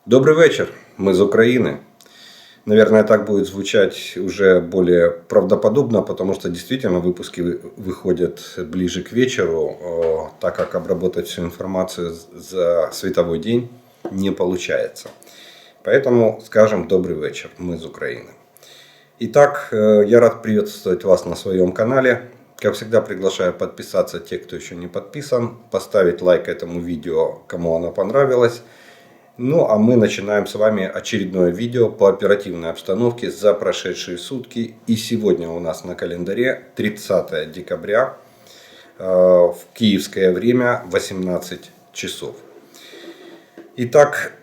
Добрый вечер, мы из Украины. Наверное, так будет звучать уже более правдоподобно, потому что действительно выпуски выходят ближе к вечеру, так как обработать всю информацию за световой день не получается. Поэтому скажем добрый вечер, мы из Украины. Итак, я рад приветствовать вас на своем канале. Как всегда, приглашаю подписаться те, кто еще не подписан, поставить лайк этому видео, кому оно понравилось. Ну а мы начинаем с вами очередное видео по оперативной обстановке за прошедшие сутки. И сегодня у нас на календаре 30 декабря в киевское время 18 часов. Итак,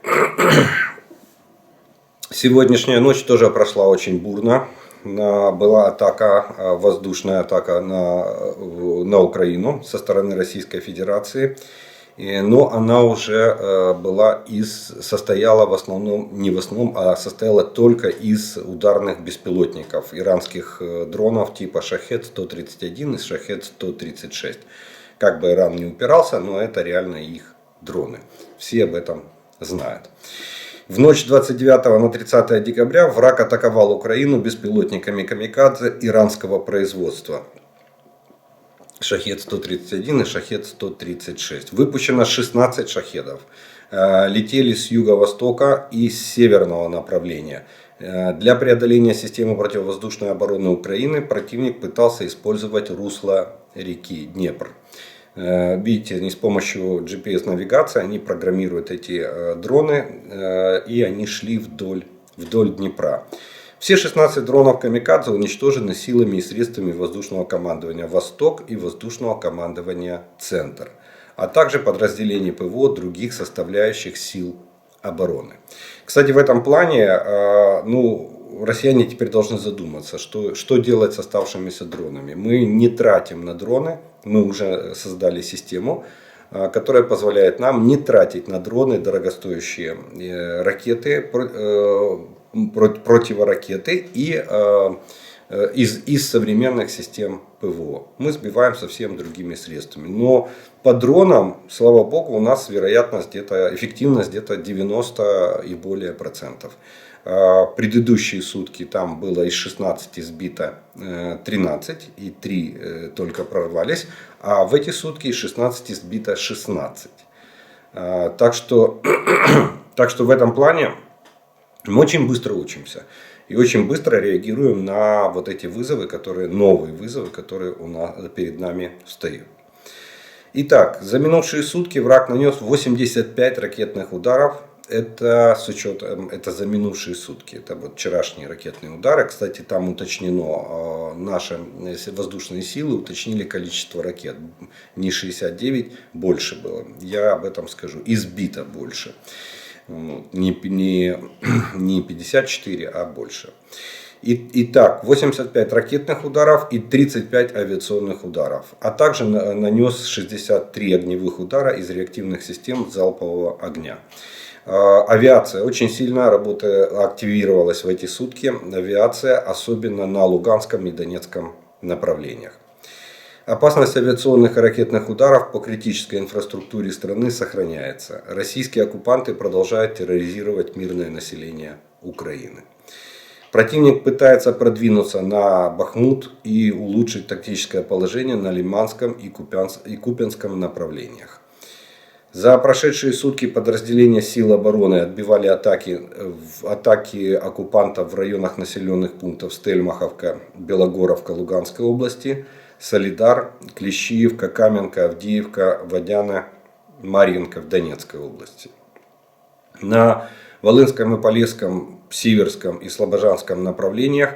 сегодняшняя ночь тоже прошла очень бурно. Была атака, воздушная атака на Украину со стороны Российской Федерации. Но она уже состояла в основном, не в основном, а состояла только из ударных беспилотников, иранских дронов типа Шахед-131 и Шахед-136. Как бы Иран не упирался, но это реально их дроны. Все об этом знают. В ночь 29 на 30 декабря враг атаковал Украину беспилотниками камикадзе иранского производства. Шахед-131 и Шахед-136. Выпущено 16 шахедов. Летели с юго-востока и с северного направления. Для преодоления системы противовоздушной обороны Украины противник пытался использовать русло реки Днепр. Видите, не с помощью GPS-навигации они программируют эти дроны, и они шли вдоль Днепра. Все 16 дронов камикадзе уничтожены силами и средствами воздушного командования «Восток» и воздушного командования «Центр», а также подразделений ПВО других составляющих сил обороны. Кстати, в этом плане россияне теперь должны задуматься, что делать с оставшимися дронами. Мы не тратим на дроны, мы уже создали систему, которая позволяет нам не тратить на дроны дорогостоящие ракеты, противоракеты и из современных систем ПВО. Мы сбиваем совсем другими средствами. Но по дронам, слава богу, у нас вероятность эффективность где-то 90 и более процентов. Предыдущие сутки там было из 16 сбито 13 и 3 только прорвались. А в эти сутки из 16 сбито 16. Так что в этом плане мы очень быстро учимся и очень быстро реагируем на вот эти вызовы, новые вызовы, которые перед нами встают. Итак, за минувшие сутки враг нанес 85 ракетных ударов. Это за минувшие сутки. Это вот вчерашние ракетные удары. Кстати, там уточнено, наши воздушные силы уточнили количество ракет. Не 69, больше было. Я об этом скажу. Избито больше. Не 54, а больше. Итак, 85 ракетных ударов и 35 авиационных ударов. А также нанес 63 огневых удара из реактивных систем залпового огня. Авиация очень сильно активировалась в эти сутки. Авиация, особенно на Луганском и Донецком направлениях. Опасность авиационных и ракетных ударов по критической инфраструктуре страны сохраняется. Российские оккупанты продолжают терроризировать мирное население Украины. Противник пытается продвинуться на Бахмут и улучшить тактическое положение на Лиманском и Купянском направлениях. За прошедшие сутки подразделения сил обороны отбивали атаки оккупантов в районах населенных пунктов Стельмаховка, Белогоровка Луганской области, Солидар, Клещиевка, Каменка, Авдеевка, Водяна, Марьинка в Донецкой области. На Волынском и Полесском, Сиверском и Слобожанском направлениях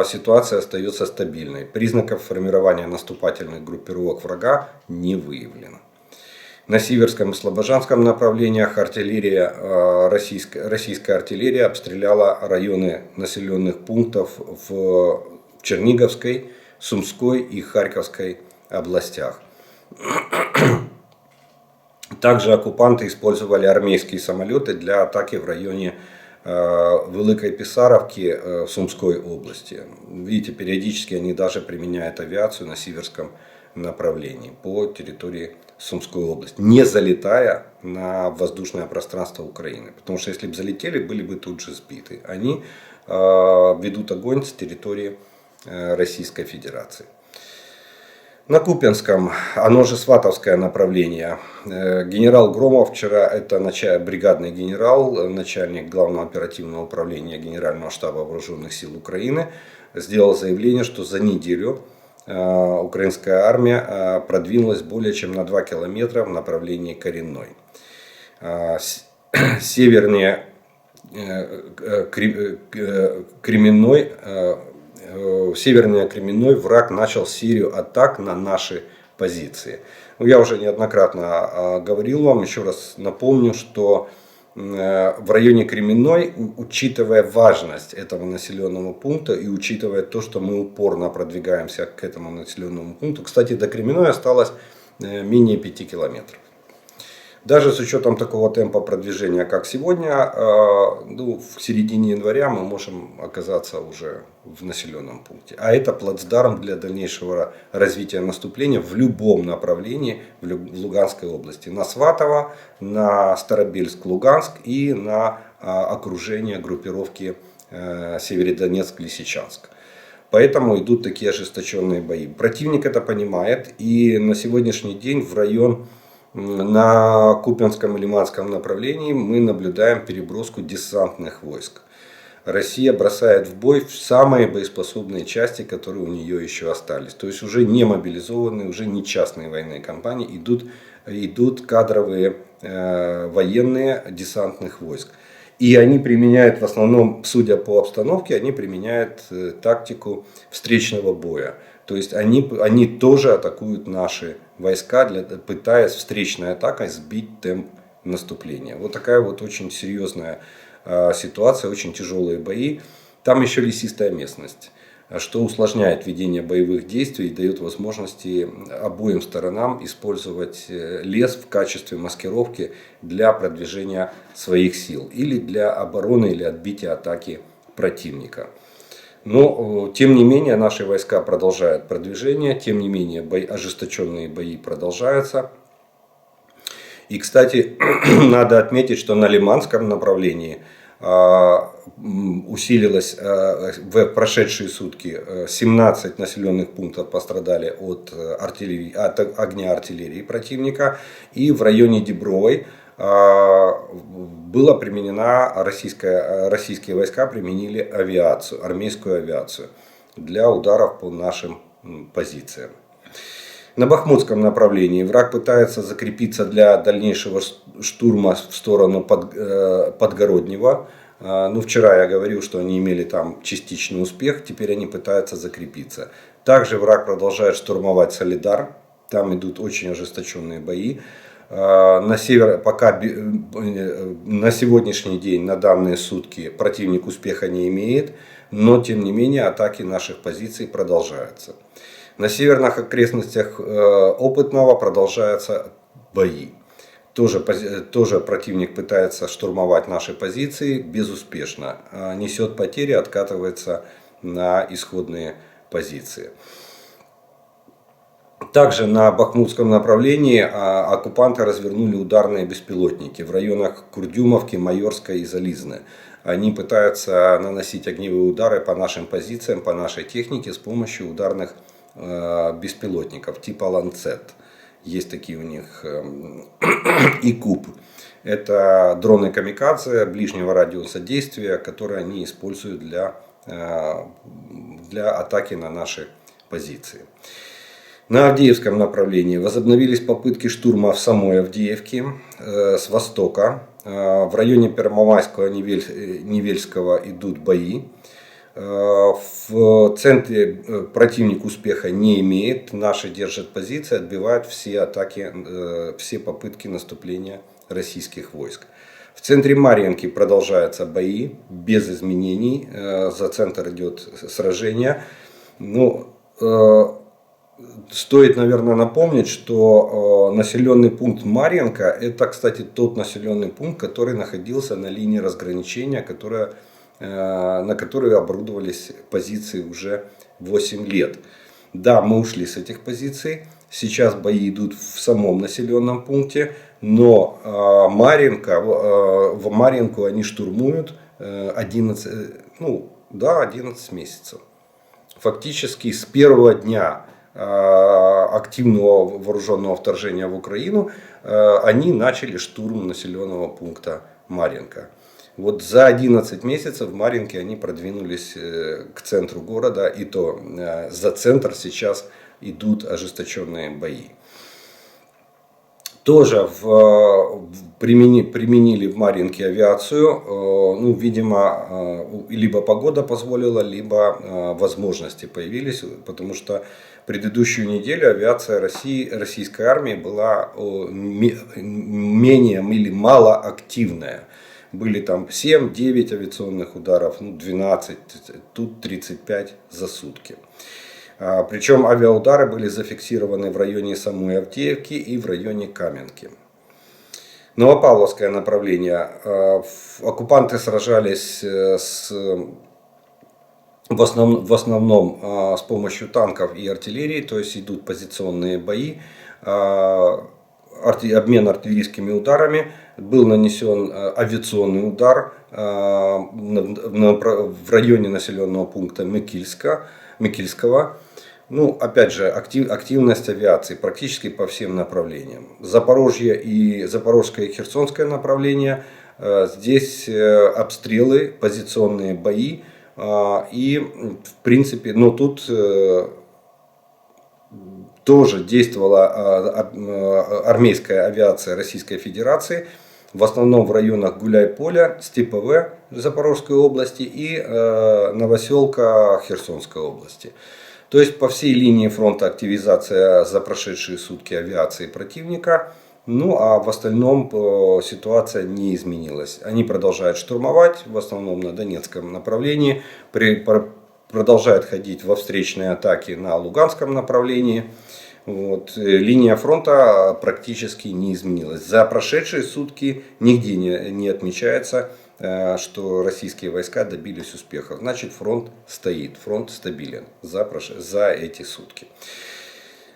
ситуация остается стабильной. Признаков формирования наступательных группировок врага не выявлено. На Сиверском и Слобожанском направлениях российская артиллерия обстреляла районы населенных пунктов в Черниговской, Сумской и Харьковской областях. Также оккупанты использовали армейские самолеты для атаки в районе Великой Писаровки Сумской области. Видите, периодически они даже применяют авиацию на Сиверском направлении по территории Сумскую область, не залетая на воздушное пространство Украины. Потому что если бы залетели, были бы тут же сбиты. Они ведут огонь с территории Российской Федерации. На Купянском, оно же Сватовское направление, генерал Громов вчера, это бригадный генерал, начальник Главного оперативного управления Генерального штаба Вооруженных сил Украины, сделал заявление, что за неделю украинская армия продвинулась более чем на 2 километра в направлении Коренной. Севернее Кременной враг начал серию атак на наши позиции. Я уже неоднократно говорил вам, еще раз напомню, что в районе Кременной, учитывая важность этого населенного пункта и учитывая то, что мы упорно продвигаемся к этому населенному пункту, кстати, до Кременной осталось менее 5 километров. Даже с учетом такого темпа продвижения, как сегодня, в середине января мы можем оказаться уже в населенном пункте. А это плацдарм для дальнейшего развития наступления в любом направлении в Луганской области. На Сватово, на Старобельск-Луганск и на окружение группировки Северодонецк-Лисичанск. Поэтому идут такие ожесточенные бои. Противник это понимает, и на сегодняшний день в район на Купянском и Лиманском направлении мы наблюдаем переброску десантных войск. Россия бросает в бой самые боеспособные части, которые у нее еще остались. То есть уже не мобилизованные, уже не частные военные компании, идут кадровые военные десантных войск. И они применяют в основном, судя по обстановке, они применяют тактику встречного боя. То есть они тоже атакуют наши войска, пытаясь встречной атакой сбить темп наступления. Вот такая вот очень серьезная ситуация, очень тяжелые бои. Там еще лесистая местность, что усложняет ведение боевых действий и дает возможности обоим сторонам использовать лес в качестве маскировки для продвижения своих сил или для обороны или отбития атаки противника. Но, тем не менее, наши войска продолжают продвижение, тем не менее, ожесточенные бои продолжаются. И, кстати, надо отметить, что на Лиманском направлении усилилось в прошедшие сутки 17 населенных пунктов пострадали от огня артиллерии противника. И в районе Дебровой была применена российские войска применили авиацию, армейскую авиацию для ударов по нашим позициям. На Бахмутском направлении враг пытается закрепиться для дальнейшего штурма в сторону Подгороднего. Вчера я говорил, что они имели там частичный успех, теперь они пытаются закрепиться. Также враг продолжает штурмовать Солидар, там идут очень ожесточенные бои. На сегодняшний день, на данные сутки, противник успеха не имеет, но тем не менее атаки наших позиций продолжаются. На северных окрестностях Опытного продолжаются бои. Тоже противник пытается штурмовать наши позиции безуспешно. Несет потери, откатывается на исходные позиции. Также на Бахмутском направлении оккупанты развернули ударные беспилотники в районах Курдюмовки, Майорской и Зализны. Они пытаются наносить огневые удары по нашим позициям, по нашей технике с помощью ударных беспилотников типа Ланцет. Есть такие у них и Куб. Это дроны камикадзе ближнего радиуса действия, которые они используют для атаки на наши позиции. На Авдеевском направлении возобновились попытки штурма в самой Авдеевке с востока. В районе Первомайского, Невельского идут бои. В центре противник успеха не имеет. Наши держат позиции, отбивают все атаки, все попытки наступления российских войск. В центре Марьинки продолжаются бои без изменений. За центр идет сражение. Стоит, наверное, напомнить, что населенный пункт Марьинка — это, кстати, тот населенный пункт, который находился на линии разграничения, на которой оборудовались позиции уже 8 лет. Да, мы ушли с этих позиций, Сейчас бои идут в самом населенном пункте, но в Марьинку они штурмуют 11, 11 месяцев. Фактически с первого дня активного вооруженного вторжения в Украину они начали штурм населенного пункта Марьинка. Вот за 11 месяцев в Марьинке они продвинулись к центру города, и то за центр сейчас идут ожесточенные бои. Тоже применили в Марьинке авиацию. Видимо, либо погода позволила, либо возможности появились, потому что предыдущую неделю авиация российской армии была менее или малоактивная. Были там 7-9 авиационных ударов, 12, тут 35 за сутки. Причем авиаудары были зафиксированы в районе самой Авдеевки и в районе Каменки. Новопавловское направление. Оккупанты сражались в основном с помощью танков и артиллерии, то есть идут позиционные бои, обмен артиллерийскими ударами. Был нанесен авиационный удар в районе населенного пункта Микильского. Опять же, активность авиации практически по всем направлениям. Запорожье и Запорожское и Херсонское направление. Здесь обстрелы, позиционные бои. И в принципе, тут тоже действовала армейская авиация Российской Федерации. В основном в районах Гуляй-Поля, Степове Запорожской области и Новоселка Херсонской области. То есть по всей линии фронта активизация за прошедшие сутки авиации противника. А в остальном ситуация не изменилась. Они продолжают штурмовать, в основном на Донецком направлении. Продолжают ходить во встречные атаки на Луганском направлении. Линия фронта практически не изменилась. За прошедшие сутки нигде не отмечается, что российские войска добились успеха. Значит, фронт стоит, фронт стабилен за эти сутки.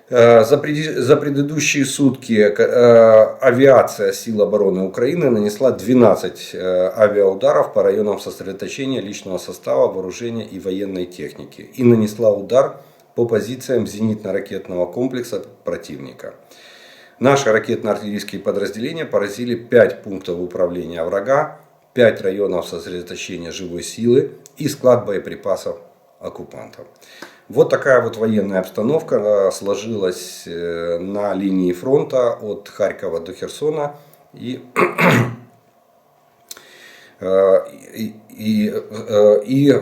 За предыдущие сутки авиация сил обороны Украины нанесла 12 авиаударов по районам сосредоточения личного состава, вооружения и военной техники. И нанесла удар по позициям зенитно-ракетного комплекса противника. Наши ракетно-артиллерийские подразделения поразили 5 пунктов управления врага, 5 районов сосредоточения живой силы и склад боеприпасов оккупантов. Вот такая военная обстановка сложилась на линии фронта от Харькова до Херсона. И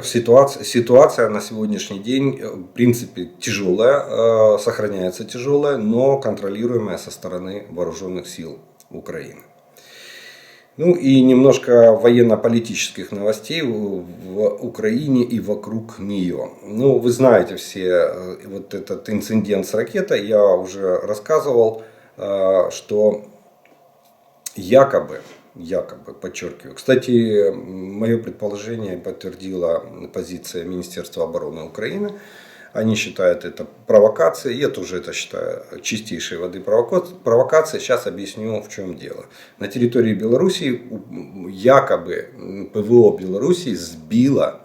ситуация на сегодняшний день в принципе тяжелая, сохраняется тяжелая, но контролируемая со стороны вооруженных сил Украины. И немножко военно-политических новостей в Украине и вокруг нее. Вы знаете все этот инцидент с ракетой. Я уже рассказывал, что якобы, подчеркиваю. Кстати, мое предположение подтвердила позиция Министерства обороны Украины. Они считают это провокацией. Я тоже это считаю чистейшей воды провокацией. Сейчас объясню, в чем дело. На территории Белоруссии якобы ПВО Белоруссии сбила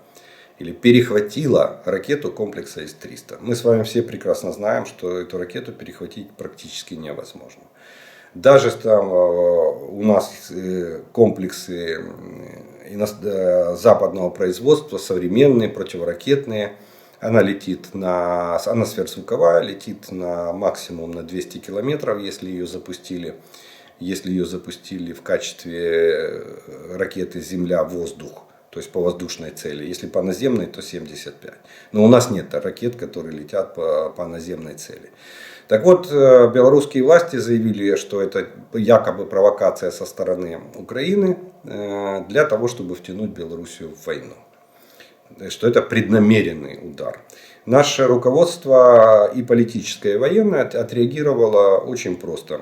или перехватила ракету комплекса С-300. Мы с вами все прекрасно знаем, что эту ракету перехватить практически невозможно. Даже там у нас комплексы западного производства, современные, противоракетные. Она сверхзвуковая, летит на максимум на 200 километров, если ее запустили в качестве ракеты Земля-воздух, то есть по воздушной цели. Если по наземной, то 75. Но у нас нет ракет, которые летят по наземной цели. Так вот, белорусские власти заявили, что это якобы провокация со стороны Украины для того, чтобы втянуть Белоруссию в войну. Что это преднамеренный удар. Наше руководство и политическое, и военное отреагировало очень просто.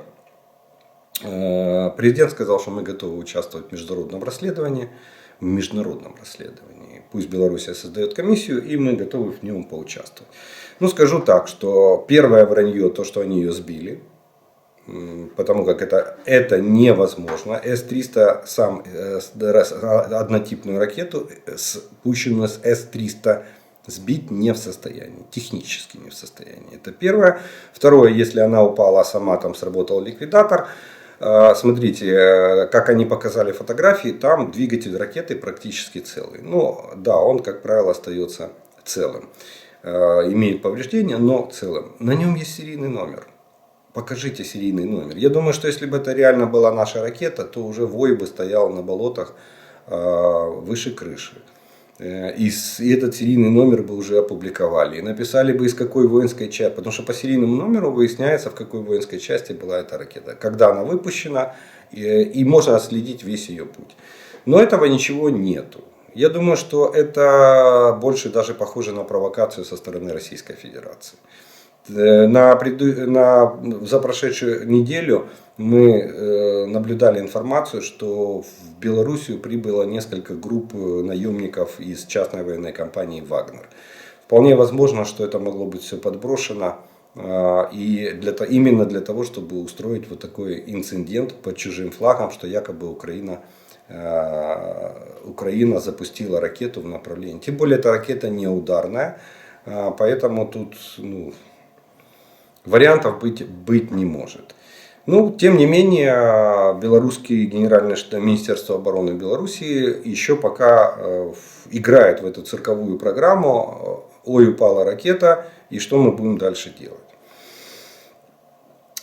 Президент сказал, что мы готовы участвовать в международном расследовании. Пусть Белоруссия создает комиссию, и мы готовы в нем поучаствовать. Ну, скажу так, что первое вранье, то, что они ее сбили, потому как это невозможно. С-300 однотипную ракету, спущенную с С-300, сбить не в состоянии, технически не в состоянии. Это первое. Второе, если она упала, а сама там сработал ликвидатор. Смотрите, как они показали фотографии, там двигатель ракеты практически целый. Ну да, он, как правило, остается целым. Имеет повреждения, но целым. На нем есть серийный номер. Покажите серийный номер. Я думаю, что если бы это реально была наша ракета, то уже вой бы стоял на болотах выше крыши. И этот серийный номер бы уже опубликовали. И написали бы, из какой воинской части. Потому что по серийному номеру выясняется, в какой воинской части была эта ракета. Когда она выпущена. И можно отследить весь ее путь. Но этого ничего нету. Я думаю, что это больше даже похоже на провокацию со стороны Российской Федерации. За прошедшую неделю мы наблюдали информацию, что в Белоруссию прибыло несколько групп наемников из частной военной компании «Вагнер». Вполне возможно, что это могло быть все подброшено именно для того, чтобы устроить вот такой инцидент под чужим флагом, что якобы Украина запустила ракету в направлении. Тем более эта ракета не ударная, поэтому тут вариантов быть не может. Ну, тем не менее, белорусский генеральное Министерство обороны Белоруссии еще пока играет в эту цирковую программу. Ой, упала ракета, и что мы будем дальше делать?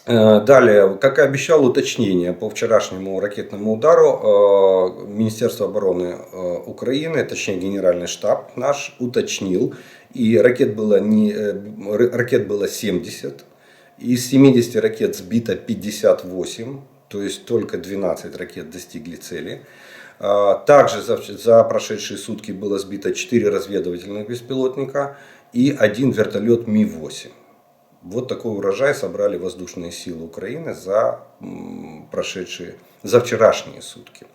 Далее, как и обещал, уточнение по вчерашнему ракетному удару. Министерство обороны Украины, точнее Генеральный штаб наш, уточнил. И ракет было 70. Из 70 ракет сбито 58. То есть только 12 ракет достигли цели. Также за прошедшие сутки было сбито 4 разведывательных беспилотника и 1 вертолет Ми-8. Вот такой урожай собрали воздушные силы Украины за вчерашние сутки.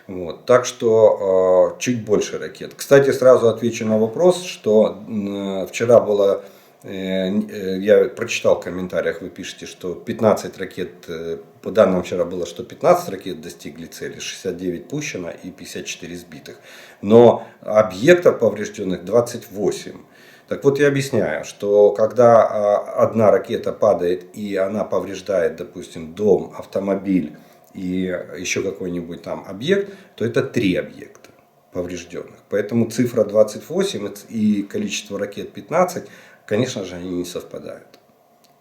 Вот. Так что чуть больше ракет. Кстати, сразу отвечу на вопрос, что вчера было, я прочитал в комментариях, вы пишете, что 15 ракет, по данным вчера было, что 15 ракет достигли цели, 69 пущено и 54 сбитых. Но объектов поврежденных 28. Так вот, я объясняю, что когда одна ракета падает и она повреждает, допустим, дом, автомобиль и еще какой-нибудь там объект, то это 3 объекта поврежденных. Поэтому цифра 28 и количество ракет 15, конечно же, они не совпадают.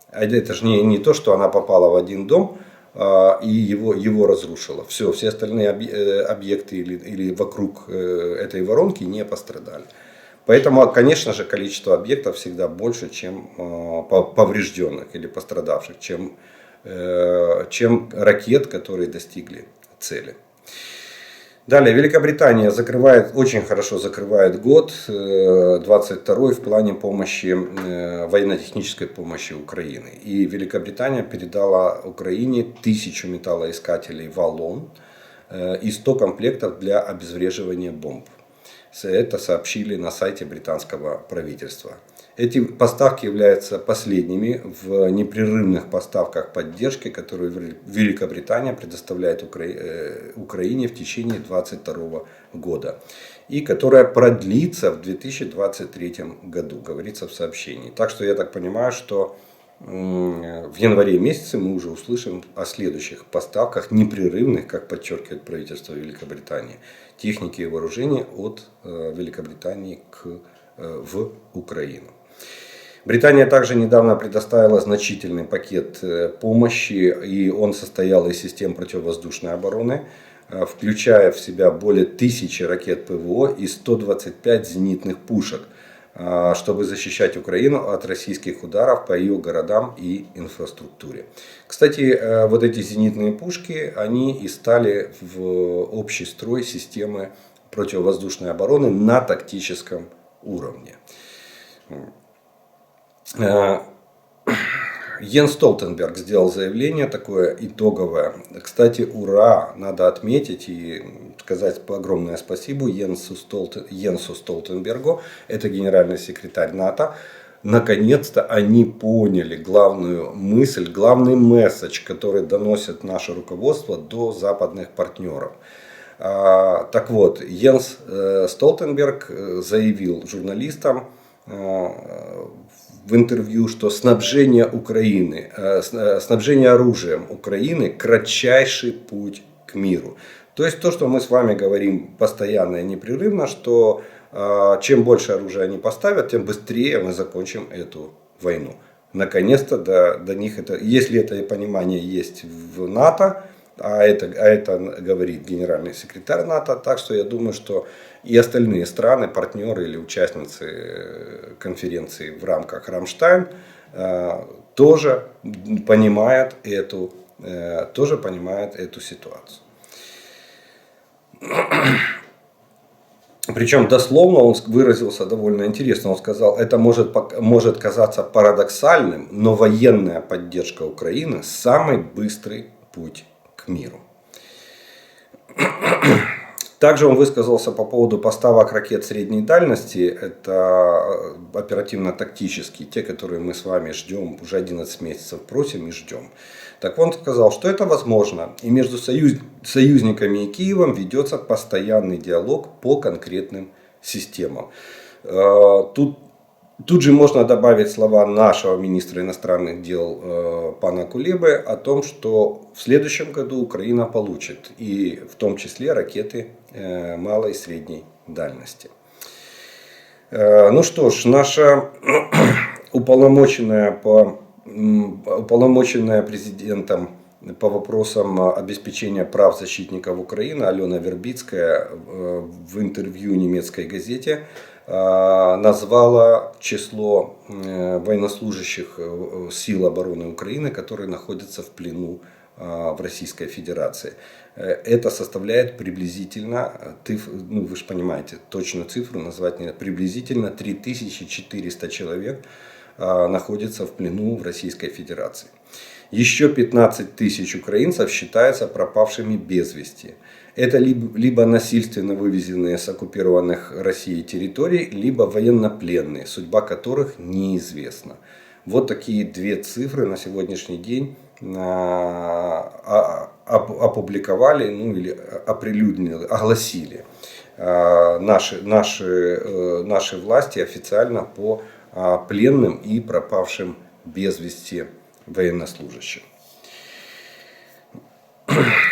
Это же не то, что она попала в один дом и его разрушила. Все остальные объекты или вокруг этой воронки не пострадали. Поэтому, конечно же, количество объектов всегда больше, чем поврежденных или пострадавших, чем ракет, которые достигли цели. Далее, Великобритания очень хорошо закрывает год 22 в плане помощи, военно-технической помощи Украины. И Великобритания передала Украине 1000 металлоискателей «Валлон» и 100 комплектов для обезвреживания бомб. Это сообщили на сайте британского правительства. Эти поставки являются последними в непрерывных поставках поддержки, которую Великобритания предоставляет Украине в течение 2022 года. И которая продлится в 2023 году, говорится в сообщении. Так что я так понимаю, что в январе месяце мы уже услышим о следующих поставках непрерывных, как подчеркивает правительство Великобритании, техники и вооружений от Великобритании в Украину. Британия также недавно предоставила значительный пакет помощи, и он состоял из систем противовоздушной обороны, включая в себя более 1000 ракет ПВО и 125 зенитных пушек, чтобы защищать Украину от российских ударов по ее городам и инфраструктуре. Кстати, вот эти зенитные пушки, они и стали в общий строй системы противовоздушной обороны на тактическом уровне. Йенс Столтенберг сделал заявление такое итоговое. Кстати, ура, надо отметить и сказать огромное спасибо Йенсу Столтенбергу, это генеральный секретарь НАТО. Наконец-то они поняли главную мысль, главный месседж, который доносит наше руководство до западных партнеров. Так вот, Йенс Столтенберг заявил журналистам в интервью, что снабжение оружием Украины кратчайший путь к миру. То есть то, что мы с вами говорим постоянно и непрерывно, что чем больше оружия они поставят, тем быстрее мы закончим эту войну. Наконец-то до них это, если это понимание есть в НАТО, а это говорит генеральный секретарь НАТО, так что я думаю, что и остальные страны, партнеры или участницы конференции в рамках Рамштайн тоже понимают эту ситуацию. Причем дословно он выразился довольно интересно. Он сказал, это может казаться парадоксальным, но военная поддержка Украины – самый быстрый путь к миру. Также он высказался по поводу поставок ракет средней дальности. Это оперативно-тактические, те, которые мы с вами ждем, уже 11 месяцев просим и ждем. Так он сказал, что это возможно. И между союзниками и Киевом ведется постоянный диалог по конкретным системам. Тут же можно добавить слова нашего министра иностранных дел пана Кулебы о том, что в следующем году Украина получит и в том числе ракеты малой и средней дальности. Ну что ж, наша уполномоченная президентом по вопросам обеспечения прав защитников Украины Алена Вербицкая в интервью немецкой газете назвала число военнослужащих сил обороны Украины, которые находятся в плену в Российской Федерации. Это составляет приблизительно, ну вы же понимаете, точную цифру назвать не, приблизительно 3400 человек находятся в плену в Российской Федерации. Еще 15 тысяч украинцев считаются пропавшими без вести. Это либо насильственно вывезенные с оккупированных Россией территорий, либо военнопленные, судьба которых неизвестна. Вот такие две цифры на сегодняшний день опубликовали, ну или оприлюднили, огласили наши власти официально по пленным и пропавшим без вести военнослужащим.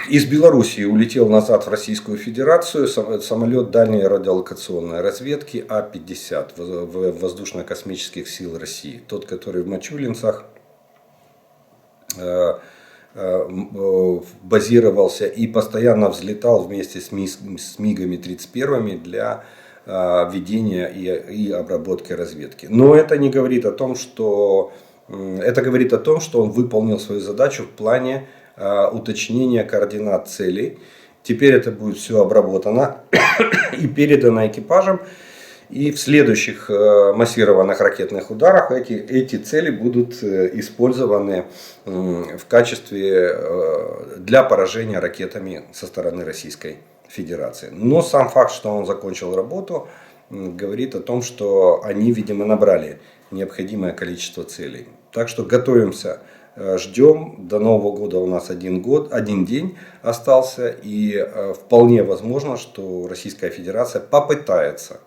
Из Белоруссии улетел назад в Российскую Федерацию самолет дальней радиолокационной разведки А-50 воздушно-космических сил России. Тот, который в Мачулинцах базировался и постоянно взлетал вместе с МиГами-31 для ведения и обработки разведки. Но это не говорит о том, что это говорит о том, что он выполнил свою задачу в плане уточнения координат целей. Теперь это будет все обработано и передано экипажам. И в следующих массированных ракетных ударах эти цели будут использованы в качестве для поражения ракетами со стороны Российской Федерации. Но сам факт, что он закончил работу, говорит о том, что они, видимо, набрали необходимое количество целей. Так что готовимся, ждем. До Нового года у нас один день остался. И вполне возможно, что Российская Федерация попытается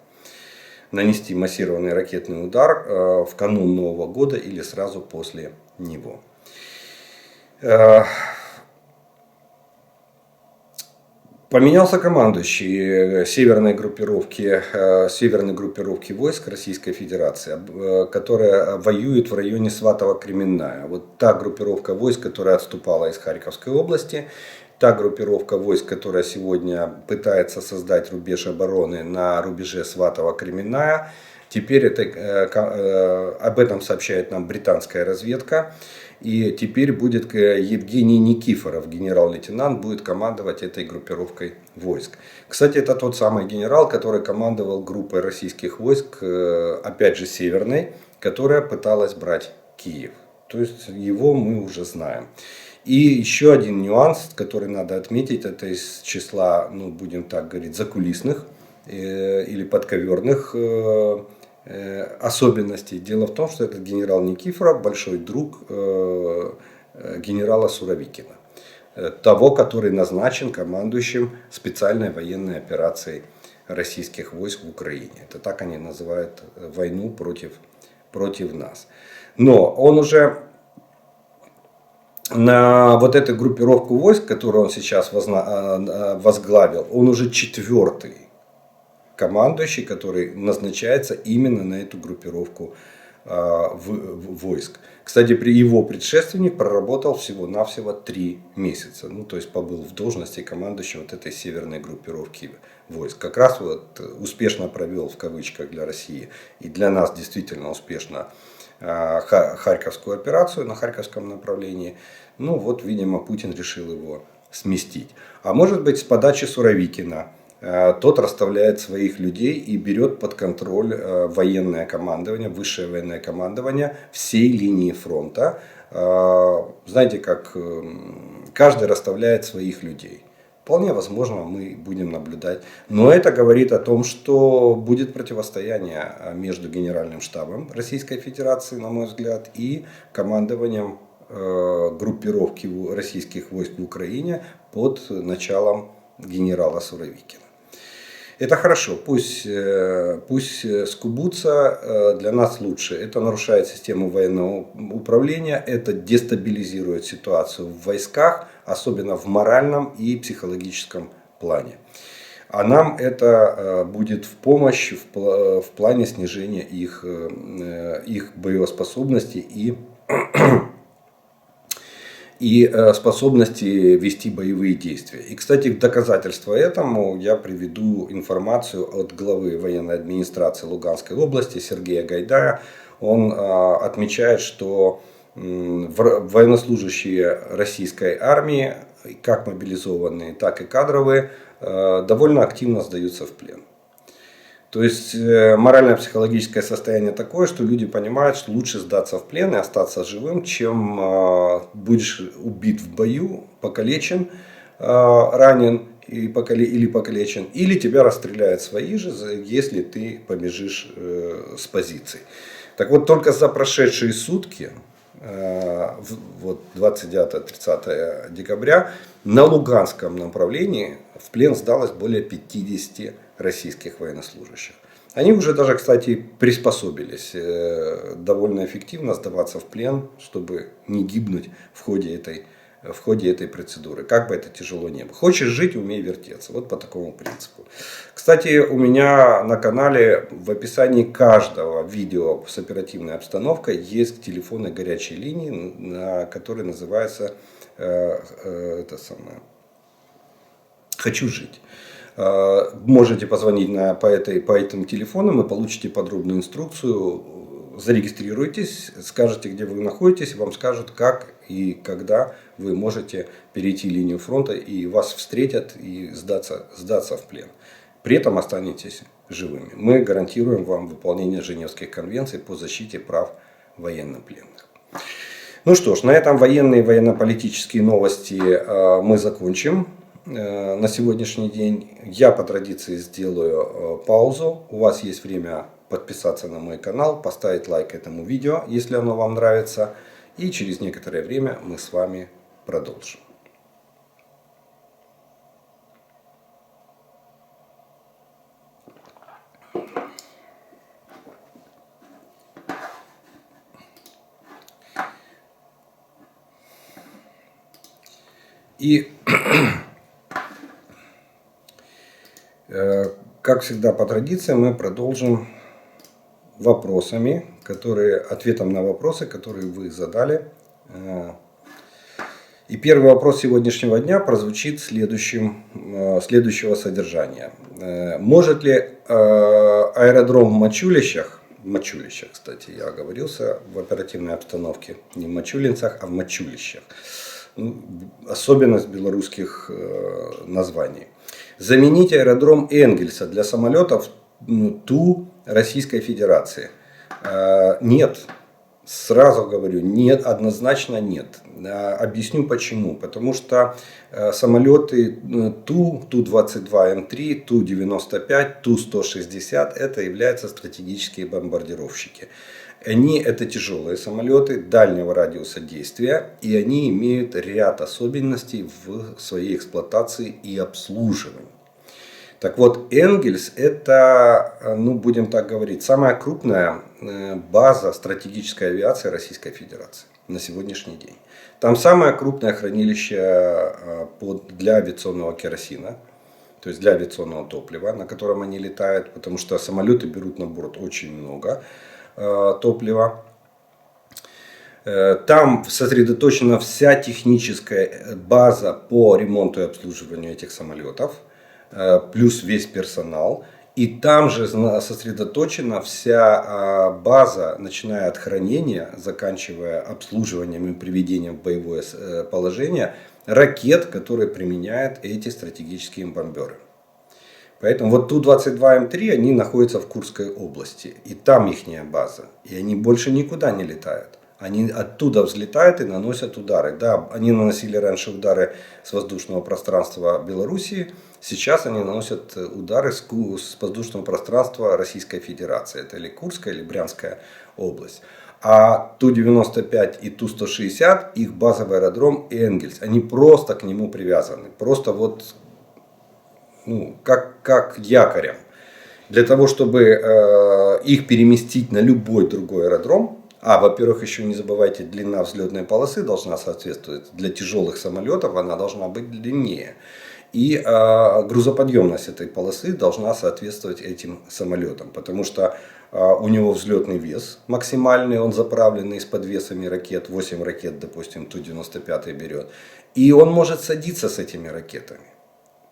нанести массированный ракетный удар в канун Нового года или сразу после него. Поменялся командующий северной группировки войск Российской Федерации, которая воюет в районе Сватово-Кременная. Вот та группировка войск, которая отступала из Харьковской области, та группировка войск, которая сегодня пытается создать рубеж обороны на рубеже Сватово-Кременная. Теперь об этом сообщает нам британская разведка. И теперь будет Евгений Никифоров, генерал-лейтенант, будет командовать этой группировкой войск. Кстати, это тот самый генерал, который командовал группой российских войск, опять же северной, которая пыталась брать Киев. То есть его мы уже знаем. И еще один нюанс, который надо отметить, это из числа, ну, будем так говорить, закулисных или подковерных особенностей. Дело в том, что этот генерал Никифоров большой друг генерала Суровикина, того, который назначен командующим специальной военной операцией российских войск в Украине. Это так они называют войну против нас. Но он уже на вот эту группировку войск, которую он сейчас возглавил, он уже 4-й командующий, который назначается именно на эту группировку войск. Кстати, его предшественник проработал всего-навсего 3 месяца. Ну, то есть побыл в должности командующего вот этой северной группировки войск. Как раз вот успешно провел, в кавычках, для России и для нас действительно успешно Харьковскую операцию на Харьковском направлении. Ну вот, видимо, Путин решил его сместить. А может быть, с подачи Суровикина тот расставляет своих людей и берет под контроль военное командование, высшее военное командование всей линии фронта. Знаете, как каждый расставляет своих людей. Вполне возможно, мы будем наблюдать. Но это говорит о том, что будет противостояние между Генеральным штабом Российской Федерации, на мой взгляд, и командованием группировки российских войск в Украине под началом генерала Суровикина. Это хорошо, пусть скубутся, для нас лучше. Это нарушает систему военного управления, это дестабилизирует ситуацию в войсках, особенно в моральном и психологическом плане. А нам это будет в помощь в плане снижения их боеспособности и способности вести боевые действия. И, кстати, в доказательство этому я приведу информацию от главы военной администрации Луганской области Сергея Гайдая. Он отмечает, что военнослужащие российской армии, как мобилизованные, так и кадровые, довольно активно сдаются в плен. То есть морально-психологическое состояние такое, что люди понимают, что лучше сдаться в плен и остаться живым, чем будешь убит в бою, покалечен, ранен или покалечен, или тебя расстреляют свои же, если ты побежишь с позиций. Так вот, только за прошедшие сутки, вот 29-30 декабря, на Луганском направлении в плен сдалось более 50 российских военнослужащих. Они уже даже, кстати, приспособились довольно эффективно сдаваться в плен, чтобы не гибнуть в ходе этой процедуры. Как бы это тяжело не было. Хочешь жить, умей вертеться. Вот по такому принципу. Кстати, у меня на канале в описании каждого видео с оперативной обстановкой есть телефонная горячая линия, которая называется «Хочу жить». Можете позвонить по этим телефонам и получите подробную инструкцию. Зарегистрируйтесь, скажете, где вы находитесь, вам скажут, как и когда вы можете перейти линию фронта, и вас встретят и сдаться в плен. При этом останетесь живыми. Мы гарантируем вам выполнение Женевских конвенций по защите прав военнопленных. Ну что ж, на этом военные и военно-политические новости мы закончим. На сегодняшний день я по традиции сделаю паузу. У вас есть время подписаться на мой канал, поставить лайк этому видео, если оно вам нравится. И через некоторое время мы с вами продолжим. И как всегда по традиции мы продолжим ответом на вопросы, которые вы задали. И первый вопрос сегодняшнего дня прозвучит следующего содержания. Может ли аэродром в Мачулищах, кстати, я оговорился в оперативной обстановке, не в Мачулинцах, а в Мачулищах, особенность белорусских названий, заменить аэродром Энгельса для самолетов Ту Российской Федерации? Нет. Сразу говорю, нет, однозначно нет. Объясню почему. Потому что самолеты Ту-22М3, Ту-95, Ту-160 это являются стратегические бомбардировщики. Они это тяжелые самолеты дальнего радиуса действия, и они имеют ряд особенностей в своей эксплуатации и обслуживании. Так вот, Энгельс это, ну будем так говорить, самая крупная база стратегической авиации Российской Федерации на сегодняшний день. Там самое крупное хранилище для авиационного керосина, то есть для авиационного топлива, на котором они летают, потому что самолеты берут на борт очень много топлива. Там сосредоточена вся техническая база по ремонту и обслуживанию этих самолетов, плюс весь персонал. И там же сосредоточена вся база, начиная от хранения, заканчивая обслуживанием и приведением в боевое положение ракет, которые применяют эти стратегические бомберы. Поэтому вот Ту-22М3 они находятся в Курской области. И там их база. И они больше никуда не летают. Они оттуда взлетают и наносят удары. Да, они наносили раньше удары с воздушного пространства Белоруссии. Сейчас они наносят удары с воздушного пространства Российской Федерации. Это или Курская, или Брянская область. А Ту-95 и Ту-160, их базовый аэродром Энгельс. Они просто к нему привязаны. Просто вот как якорем. Для того, чтобы их переместить на любой другой аэродром. Во-первых, еще не забывайте, длина взлетной полосы должна соответствовать. Для тяжелых самолетов она должна быть длиннее. И грузоподъемность этой полосы должна соответствовать этим самолетам. Потому что у него взлетный вес максимальный, он заправленный с подвесами ракет. 8 ракет, допустим, Ту-95 берет. И он может садиться с этими ракетами.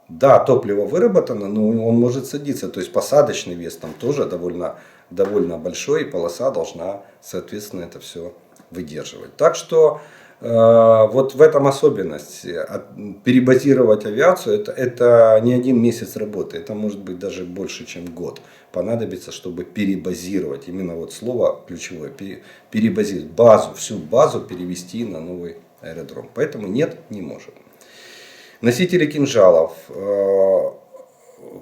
Да, топливо выработано, но он может садиться. То есть посадочный вес там тоже довольно большой. И полоса должна, соответственно, это все выдерживать. Так что вот в этом особенность. Перебазировать авиацию это не один месяц работы. Это может быть даже больше, чем год. Понадобится, чтобы перебазировать. Именно вот слово ключевое. Перебазировать. Всю базу перевести на новый аэродром. Поэтому нет, не может. Носители кинжалов.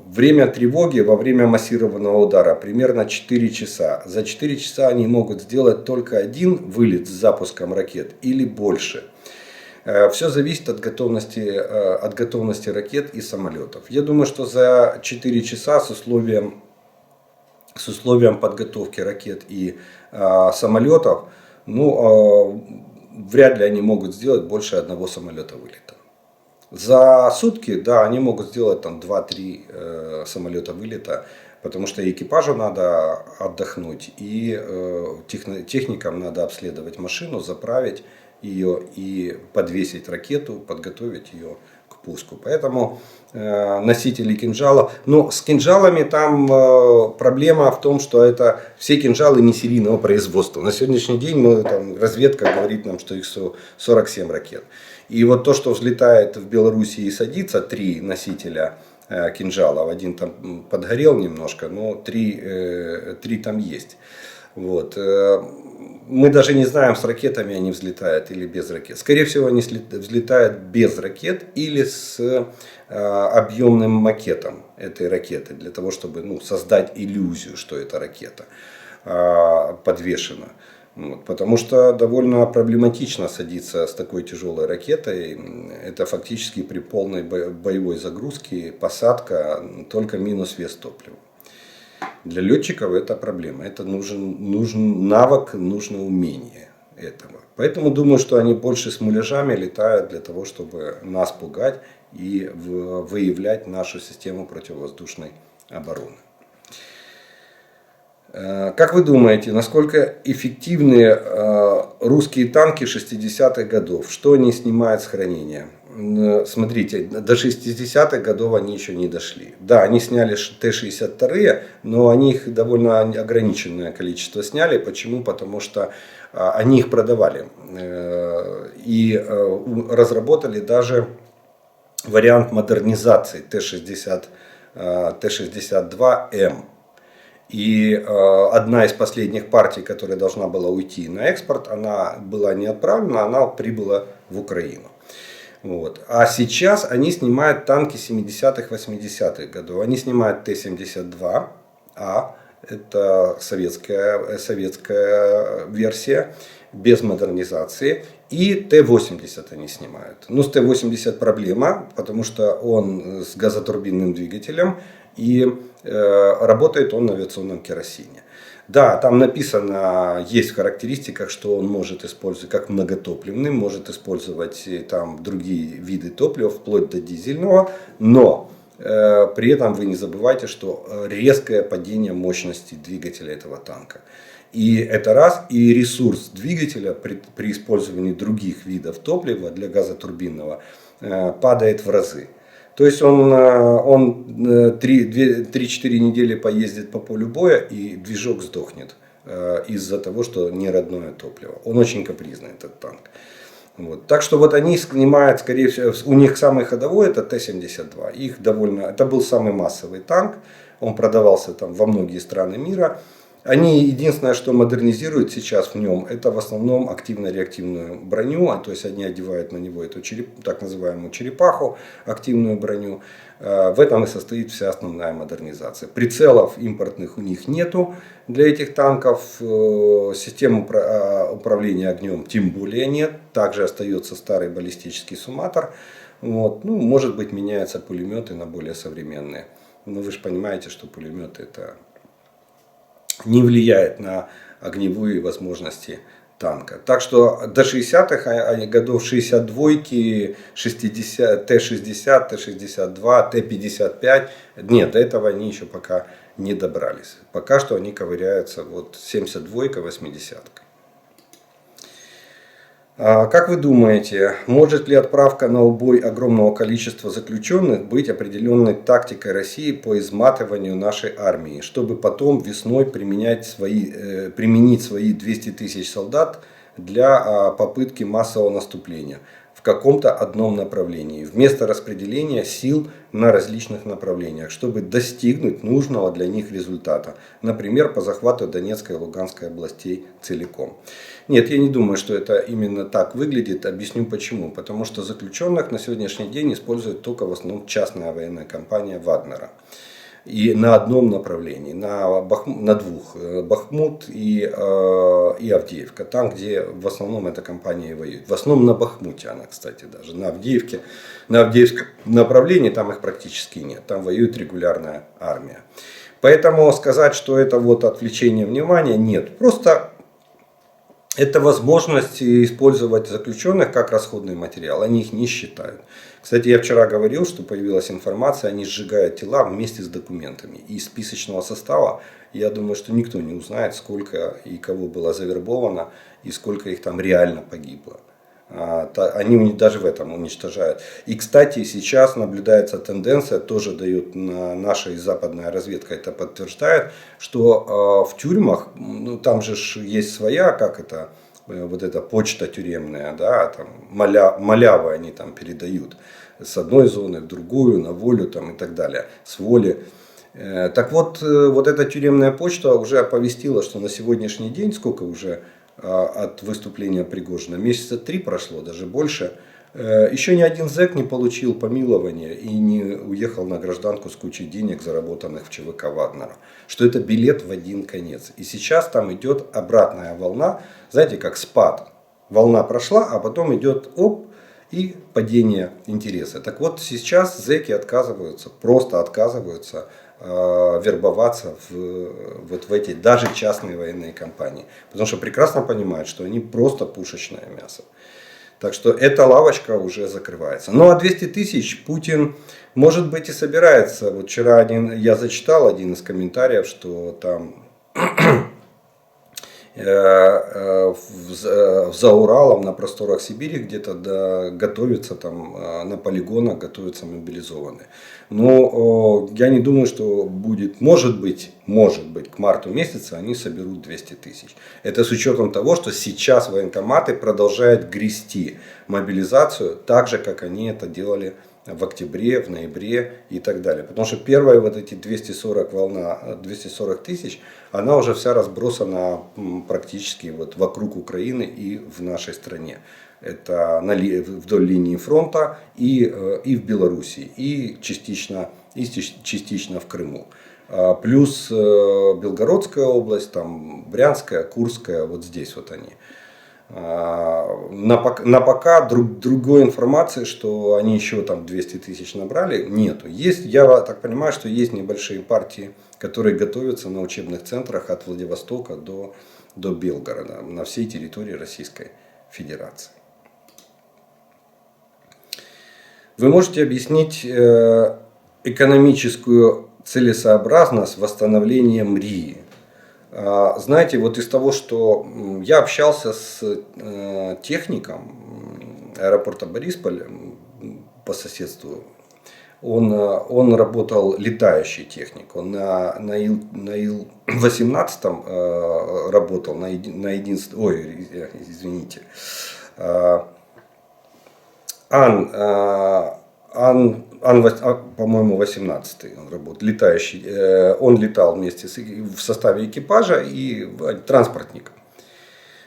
Время тревоги во время массированного удара примерно 4 часа. За 4 часа они могут сделать только один вылет с запуском ракет или больше. Все зависит от готовности ракет и самолетов. Я думаю, что за 4 часа с условием подготовки ракет и самолетов, вряд ли они могут сделать больше одного самолета вылета. За сутки, да, они могут сделать там 2-3 самолета вылета, потому что экипажу надо отдохнуть, и техникам надо обследовать машину, заправить ее и подвесить ракету, подготовить ее к пуску. Поэтому носители кинжалов, с кинжалами там проблема в том, что это все кинжалы не серийного производства. На сегодняшний день разведка говорит нам, что их 47 ракет. И вот то, что взлетает в Белоруссии и садится 3 носителя кинжалов, один там подгорел немножко, но 3 там есть. Вот. Мы даже не знаем, с ракетами они взлетают или без ракет. Скорее всего, они взлетают без ракет или с объемным макетом этой ракеты, для того, чтобы создать иллюзию, что это ракета подвешена. Потому что довольно проблематично садиться с такой тяжелой ракетой. Это фактически при полной боевой загрузке посадка, только минус вес топлива. Для летчиков это проблема. Это нужен навык, нужно умение этого. Поэтому думаю, что они больше с муляжами летают для того, чтобы нас пугать и выявлять нашу систему противовоздушной обороны. Как вы думаете, насколько эффективны русские танки 60-х годов? Что они снимают с хранения? Смотрите, до 60-х годов они еще не дошли. Да, они сняли Т-62, но они их довольно ограниченное количество сняли. Почему? Потому что они их продавали. И разработали даже вариант модернизации Т-62М. И одна из последних партий, которая должна была уйти на экспорт, она была не отправлена, она прибыла в Украину. Вот. А сейчас они снимают танки 70-х, 80-х годов. Они снимают Т-72А, это советская версия, без модернизации. И Т-80 они снимают. Ну, с Т-80 проблема, потому что он с газотурбинным двигателем и работает он на авиационном керосине. Да, там написано, есть в характеристиках, что он может использовать как многотопливный, может использовать там другие виды топлива, вплоть до дизельного, но при этом вы не забывайте, что резкое падение мощности двигателя этого танка. И это раз, и ресурс двигателя при использовании других видов топлива для газотурбинного падает в разы. То есть он 3-4 недели поездит по полю боя и движок сдохнет из-за того, что не родное топливо. Он очень капризный, этот танк. Вот. Так что вот они снимают, скорее всего, у них самый ходовой это Т-72. Это был самый массовый танк, он продавался там во многие страны мира. Они единственное, что модернизируют сейчас в нем, это в основном активно-реактивную броню, то есть они одевают на него эту так называемую черепаху, активную броню. В этом и состоит вся основная модернизация. Прицелов импортных у них нету для этих танков, систем управления огнем тем более нет, также остается старый баллистический сумматор. Вот. Ну, может быть, меняются пулеметы на более современные, но вы же понимаете, что пулеметы это не влияет на огневые возможности танка. Так что до 60-х годов 62-ки, Т-60, Т-62, Т-55, нет, до этого они еще пока не добрались. Пока что они ковыряются вот 72-ка, 80-ка. Как вы думаете, может ли отправка на убой огромного количества заключенных быть определенной тактикой России по изматыванию нашей армии, чтобы потом весной применить свои 200 тысяч солдат для попытки массового наступления в каком-то одном направлении, вместо распределения сил на различных направлениях, чтобы достигнуть нужного для них результата, например, по захвату Донецкой и Луганской областей целиком? Нет, я не думаю, что это именно так выглядит. Объясню почему. Потому что заключенных на сегодняшний день использует только в основном частная военная компания Вагнера. И на одном направлении, на двух, Бахмут и Авдеевка, там, где в основном эта компания воюет. В основном на Бахмуте она, кстати, даже на Авдеевском направлении там их практически нет, там воюет регулярная армия. Поэтому сказать, что это вот отвлечение внимания, нет, просто это возможность использовать заключенных как расходный материал, они их не считают. Кстати, я вчера говорил, что появилась информация, они сжигают тела вместе с документами. И из списочного состава, я думаю, что никто не узнает, сколько и кого было завербовано, и сколько их там реально погибло. Они даже в этом уничтожают. И, кстати, сейчас наблюдается тенденция, тоже дает наша западная разведка это подтверждает, что в тюрьмах, ну там же есть своя, как это, вот эта почта тюремная, да, там малявы они там передают с одной зоны в другую, на волю там и так далее, с воли. Так вот, вот эта тюремная почта уже оповестила, что на сегодняшний день, сколько уже от выступления Пригожина, месяца 3 прошло, даже больше, еще ни один зэк не получил помилования и не уехал на гражданку с кучей денег, заработанных в ЧВК Вагнера. Что это билет в один конец. И сейчас там идет обратная волна, знаете, как спад. Волна прошла, а потом идет и падение интереса. Так вот сейчас зэки просто отказываются вербоваться вот в эти даже частные военные компании. Потому что прекрасно понимают, что они просто пушечное мясо. Так что эта лавочка уже закрывается. Ну а 200 тысяч Путин, может быть, и собирается. Вот вчера я зачитал один из комментариев, что там за Уралом, на просторах Сибири где-то готовятся там на полигонах, готовятся мобилизованные. Но я не думаю, что будет, может быть, к марту месяца они соберут 200 тысяч. Это с учетом того, что сейчас военкоматы продолжают грести мобилизацию так же, как они это делали в октябре, в ноябре и так далее. Потому что первая вот эти 240 волна, 240 тысяч, она уже вся разбросана практически вот вокруг Украины и в нашей стране. Это вдоль линии фронта и в Белоруссии, и частично в Крыму. Плюс Белгородская область, там Брянская, Курская, вот здесь вот они. На пока другой информации, что они еще там 200 тысяч набрали, нету. Есть, я так понимаю, что есть небольшие партии, которые готовятся на учебных центрах от Владивостока до Белгорода на всей территории Российской Федерации. Вы можете объяснить экономическую целесообразность восстановления МРИИ? Знаете, вот из того, что я общался с техником аэропорта Борисполь по соседству, он работал летающий техник, он на Ил-18 работал, на единственном, ой, извините, по-моему, 18-й он работал, летающий. Он летал вместе в составе экипажа и транспортника.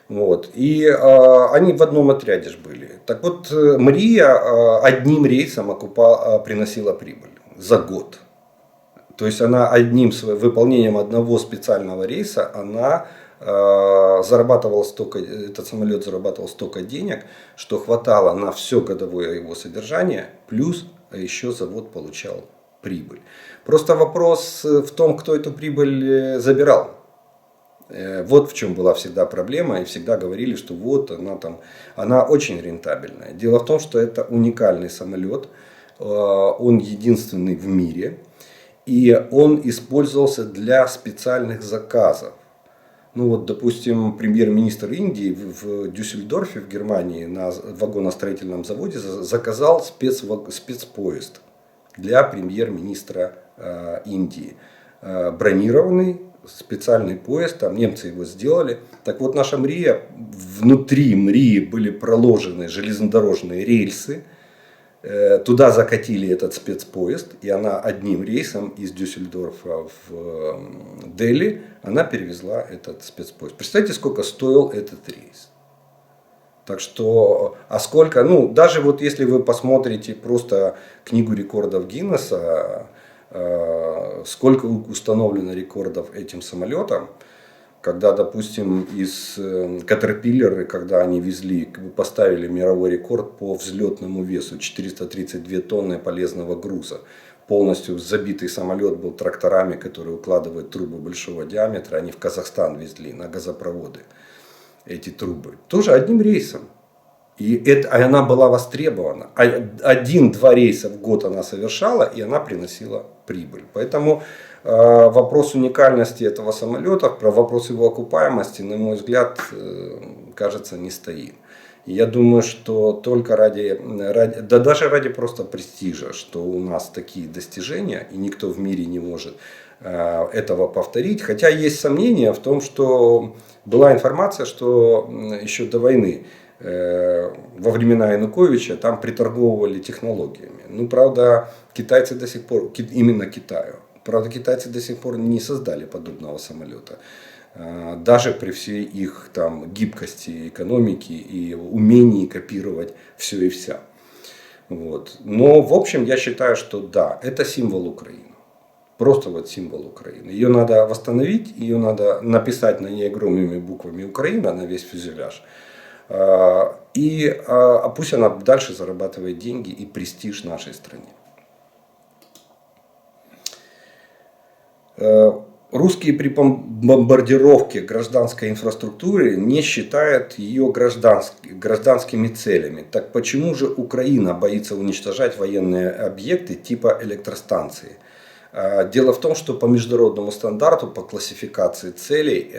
Вот. И они в одном отряде же были. Так вот, МРИА одним рейсом приносила прибыль за год. То есть она выполнением одного специального рейса, она этот самолет зарабатывал столько денег, что хватало на все годовое его содержание, плюс еще завод получал прибыль. Просто вопрос в том, кто эту прибыль забирал. Вот в чем была всегда проблема, и всегда говорили, что вот она очень рентабельная. Дело в том, что это уникальный самолет, он единственный в мире, и он использовался для специальных заказов. Ну вот, допустим, премьер-министр Индии в Дюссельдорфе в Германии на вагоностроительном заводе заказал спецпоезд для премьер-министра Индии. Бронированный специальный поезд, там немцы его сделали. Так вот, наша МРИА, внутри МРИА были проложены железнодорожные рельсы. Туда закатили этот спецпоезд, и она одним рейсом из Дюссельдорфа в Дели, она перевезла этот спецпоезд. Представьте, сколько стоил этот рейс. Так что, даже вот если вы посмотрите просто книгу рекордов Гиннесса, сколько установлено рекордов этим самолетом, когда, допустим, из Caterpillar, когда они поставили мировой рекорд по взлетному весу 432 тонны полезного груза. Полностью забитый самолет был тракторами, которые укладывают трубы большого диаметра. Они в Казахстан везли на газопроводы эти трубы. Тоже одним рейсом. И она была востребована. 1-2 рейса в год она совершала, и она приносила прибыль. Поэтому вопрос уникальности этого самолета, вопрос его окупаемости, на мой взгляд, кажется, не стоит. И я думаю, что только даже ради просто престижа, что у нас такие достижения, и никто в мире не может этого повторить. Хотя есть сомнения в том, что была информация, что еще до войны, во времена Януковича, там приторговывали технологиями. Ну, правда, китайцы до сих пор, именно Китаю, правда, китайцы до сих пор не создали подобного самолета. Даже при всей их гибкости экономики и умении копировать все и вся. Вот. Но, в общем, я считаю, что да, это символ Украины. Просто вот символ Украины. Ее надо восстановить, ее надо написать на ней огромными буквами «Украина» на весь фюзеляж. Пусть она дальше зарабатывает деньги и престиж нашей стране. Русские при бомбардировке гражданской инфраструктуры не считают ее гражданскими целями. Так почему же Украина боится уничтожать военные объекты типа электростанции? Дело в том, что по международному стандарту, по классификации целей,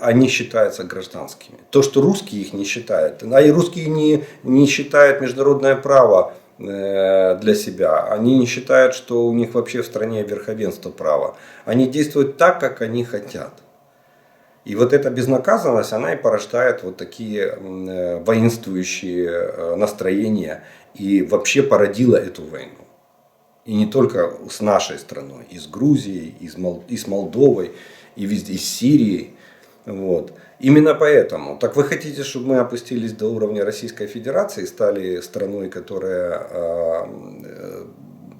они считаются гражданскими. То, что русские их не считают, а и русские не считают международное право для себя. Они не считают, что у них вообще в стране верховенство права. Они действуют так, как они хотят. И вот эта безнаказанность, она и порождает вот такие воинствующие настроения и вообще породила эту войну. И не только с нашей страной, и с Грузией, и с Молдовой, и везде, и с Сирией. Вот. Именно поэтому. Так вы хотите, чтобы мы опустились до уровня Российской Федерации и стали страной, которая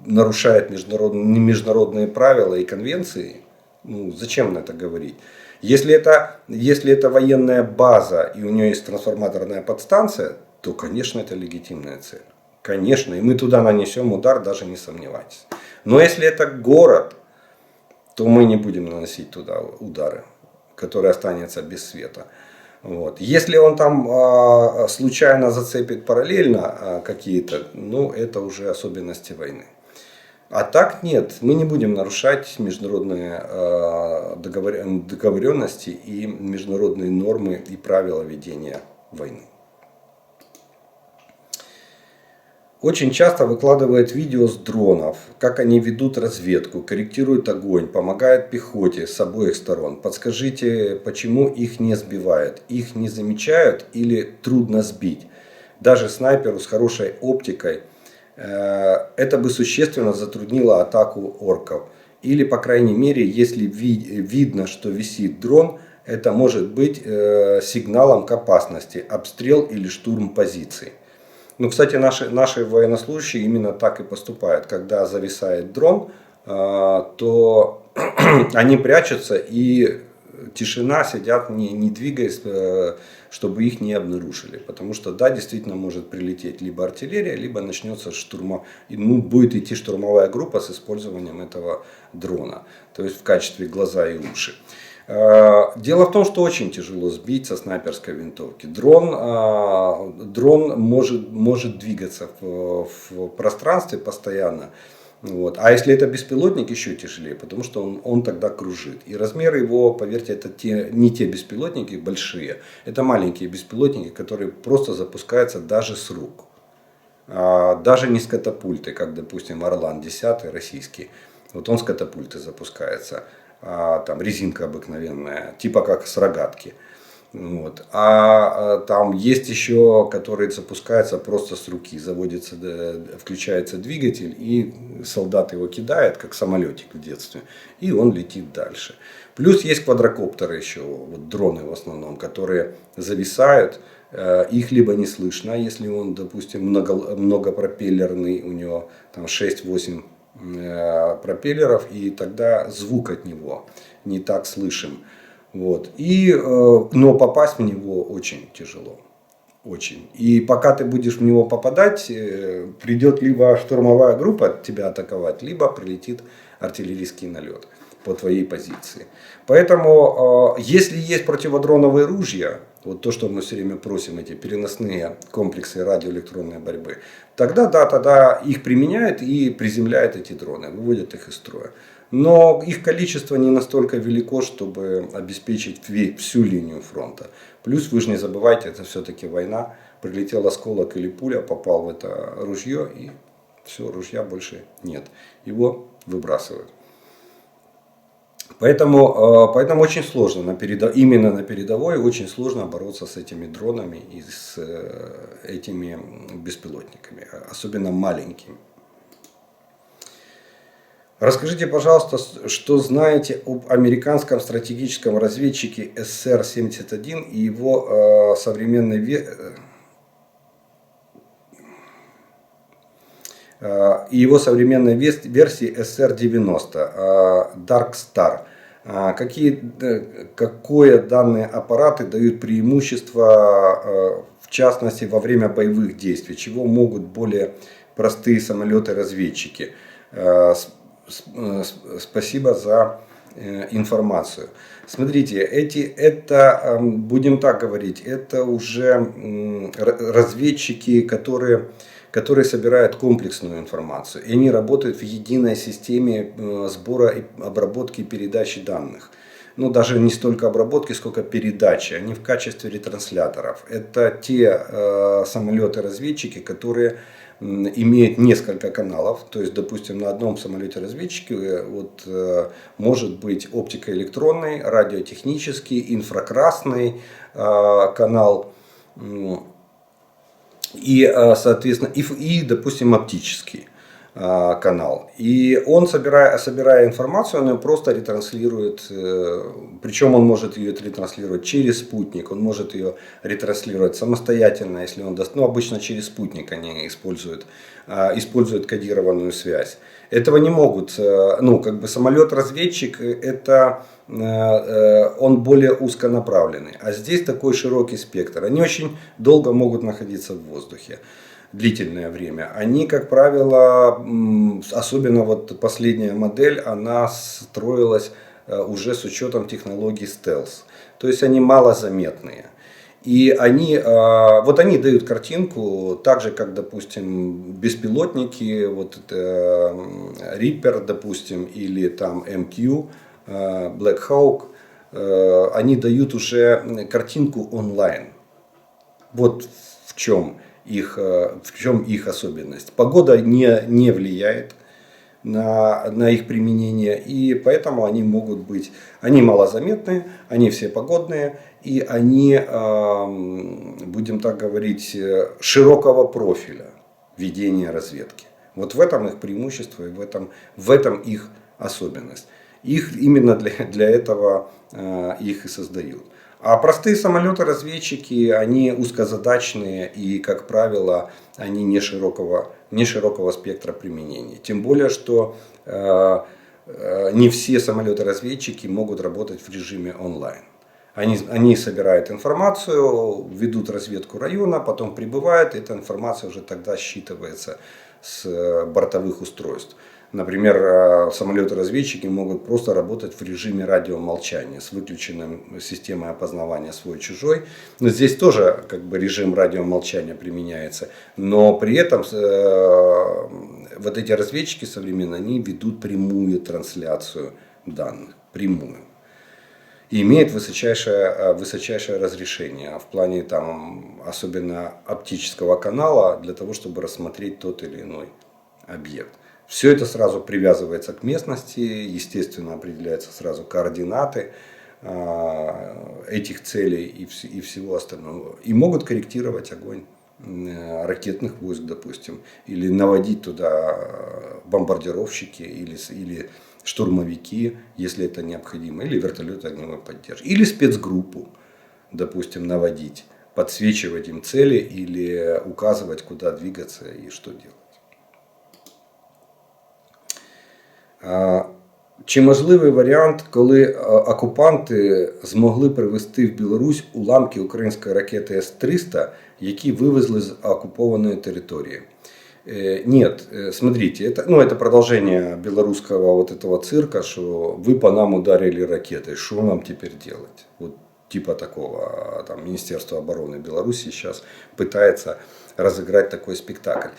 нарушает международные правила и конвенции? Ну, зачем на это говорить? Если это военная база и у нее есть трансформаторная подстанция, то, конечно, это легитимная цель. Конечно, и мы туда нанесем удар, даже не сомневайтесь. Но если это город, то мы не будем наносить туда удары, который останется без света. Вот. Если он там случайно зацепит параллельно какие-то, ну это уже особенности войны. А так нет, мы не будем нарушать международные договоренности и международные нормы и правила ведения войны. Очень часто выкладывают видео с дронов, как они ведут разведку, корректируют огонь, помогают пехоте с обоих сторон. Подскажите, почему их не сбивают? Их не замечают или трудно сбить? Даже снайперу с хорошей оптикой это бы существенно затруднило атаку орков. Или, по крайней мере, если видно, что висит дрон, это может быть сигналом к опасности, обстрел или штурм позиций. Ну, кстати, наши военнослужащие именно так и поступают. Когда зависает дрон, то они прячутся и тишина, сидят, не двигаясь, чтобы их не обнаружили. Потому что, да, действительно может прилететь либо артиллерия, либо начнется будет идти штурмовая группа с использованием этого дрона. То есть в качестве глаза и уши. Дело в том, что очень тяжело сбить со снайперской винтовки. Дрон может двигаться в пространстве постоянно. Вот. А если это беспилотник, еще тяжелее, потому что он тогда кружит. И размеры его, поверьте, это не те беспилотники большие. Это маленькие беспилотники, которые просто запускаются даже с рук. Даже не с катапульты, как, допустим, Орлан 10 российский. Вот он с катапульты запускается. Там резинка обыкновенная, типа как с рогатки. Вот. Там есть еще, которые запускаются просто с руки. Включается двигатель, и солдат его кидает, как самолетик в детстве. И он летит дальше. Плюс есть квадрокоптеры еще, вот дроны в основном, которые зависают. Их либо не слышно, если он, допустим, многопропеллерный, у него там 6-8 пропеллеров, и тогда звук от него не так слышим. Вот. Но попасть в него очень тяжело. Очень. И пока ты будешь в него попадать, придет либо штурмовая группа тебя атаковать, либо прилетит артиллерийский налет по твоей позиции. Поэтому, если есть противодроновые ружья, вот то, что мы все время просим, эти переносные комплексы радиоэлектронной борьбы, тогда их применяют и приземляют эти дроны, выводят их из строя. Но их количество не настолько велико, чтобы обеспечить всю линию фронта. Плюс вы же не забывайте, это все-таки война. Прилетел осколок или пуля, попал в это ружье, и все, ружья больше нет. Его выбрасывают. Поэтому очень сложно, именно на передовой очень сложно бороться с этими дронами и с этими беспилотниками, особенно маленькими. Расскажите, пожалуйста, что знаете об американском стратегическом разведчике СР-71 и его современной версии СР-90 Dark Star. Какое данные аппараты дают преимущество, в частности, во время боевых действий? Чего могут более простые самолеты-разведчики? Спасибо за информацию. Смотрите, будем так говорить, это уже разведчики, которые собирают комплексную информацию. И они работают в единой системе сбора, обработки и передачи данных. Ну, даже не столько обработки, сколько передачи. Они в качестве ретрансляторов. Это те самолеты-разведчики, которые имеют несколько каналов. То есть, допустим, на одном самолете-разведчике может быть оптикоэлектронный, радиотехнический, инфракрасный канал. и, соответственно, допустим, оптический канал. И он, собирая информацию, он ее просто ретранслирует, причем он может ее ретранслировать через спутник, он может ее ретранслировать самостоятельно, если он даст, ну, обычно через спутник они используют кодированную связь. Этого не могут, ну, как бы самолет-разведчик, это он более узконаправленный, а здесь такой широкий спектр. Они очень долго могут находиться в воздухе, длительное время. Они, как правило, особенно вот последняя модель, она строилась уже с учетом технологий стелс. То есть они малозаметные. И вот они дают картинку, так же как, допустим, беспилотники, вот Reaper, допустим, или там MQ, Black Hawk, они дают уже картинку онлайн. Вот в чем их особенность. Погода не влияет на их применение, и поэтому они могут быть, они малозаметные, они все погодные, и они, будем так говорить, широкого профиля ведения разведки. Вот в этом их преимущество и в этом их особенность. Их именно для этого их и создают. А простые самолеты-разведчики, они узкозадачные и, как правило, они не широкого спектра применения. Тем более, что не все самолеты-разведчики могут работать в режиме онлайн. Они собирают информацию, ведут разведку района, потом прибывают, и эта информация уже тогда считывается с бортовых устройств. Например, самолеты-разведчики могут просто работать в режиме радиомолчания с выключенной системой опознавания свой-чужой. Но здесь тоже как бы режим радиомолчания применяется. Но при этом вот эти разведчики современные, они ведут прямую трансляцию данных. Прямую. И имеет высочайшее разрешение в плане там, особенно оптического канала для того, чтобы рассмотреть тот или иной объект. Все это сразу привязывается к местности, естественно, определяются сразу координаты этих целей и всего остального. И могут корректировать огонь ракетных войск, допустим, или наводить туда бомбардировщики или штурмовики, если это необходимо, или вертолеты огневой поддержки, или спецгруппу, допустим, наводить, подсвечивать им цели или указывать, куда двигаться и что делать. Чи можливий варіант, коли окупанти змогли привезти в Білорусь уламки української ракети С-300, які вивезли з оккупованной территории? Нет, смотрите, это продолжение белорусского вот этого цирка, что вы по нам ударили ракетой, что нам теперь делать? Вот типа такого, там Министерство обороны Беларуси сейчас пытается разыграть такой спектакль.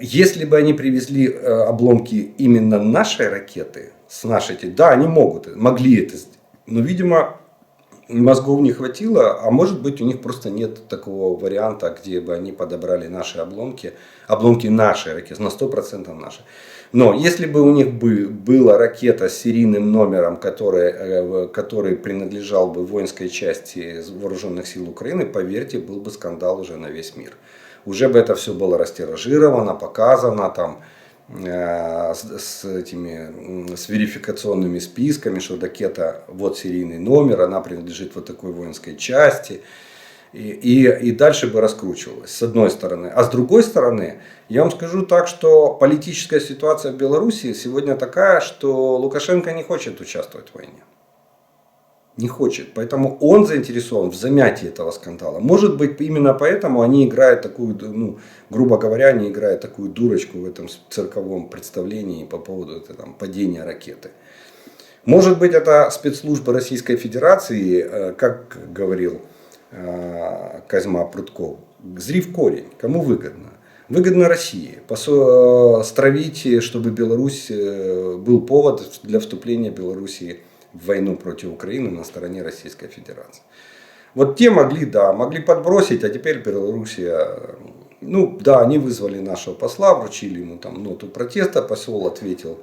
Если бы они привезли обломки именно нашей ракеты, да, они могли это сделать. Но, видимо, мозгов не хватило, а может быть у них просто нет такого варианта, где бы они подобрали наши обломки нашей ракеты, на 100% наши. Но если бы у них была ракета с серийным номером, который принадлежал бы воинской части вооруженных сил Украины, поверьте, был бы скандал уже на весь мир. Уже бы это все было растиражировано, показано там, с верификационными списками, что ракета, вот серийный номер, она принадлежит вот такой воинской части. И дальше бы раскручивалось, с одной стороны. А с другой стороны, я вам скажу так, что политическая ситуация в Беларуси сегодня такая, что Лукашенко не хочет участвовать в войне. Не хочет. Поэтому он заинтересован в замятии этого скандала. Может быть, именно поэтому они играют такую, грубо говоря, они играют такую дурочку в этом цирковом представлении по поводу падения ракеты. Может быть, это спецслужбы Российской Федерации, как говорил Козьма Прутков, зри в корень. Кому выгодно? Выгодно России. Стравить, чтобы Беларусь был повод для вступления Белоруссии в войну против Украины на стороне Российской Федерации. Вот те могли подбросить, а теперь Белоруссия, они вызвали нашего посла, вручили ему там ноту протеста, посол ответил,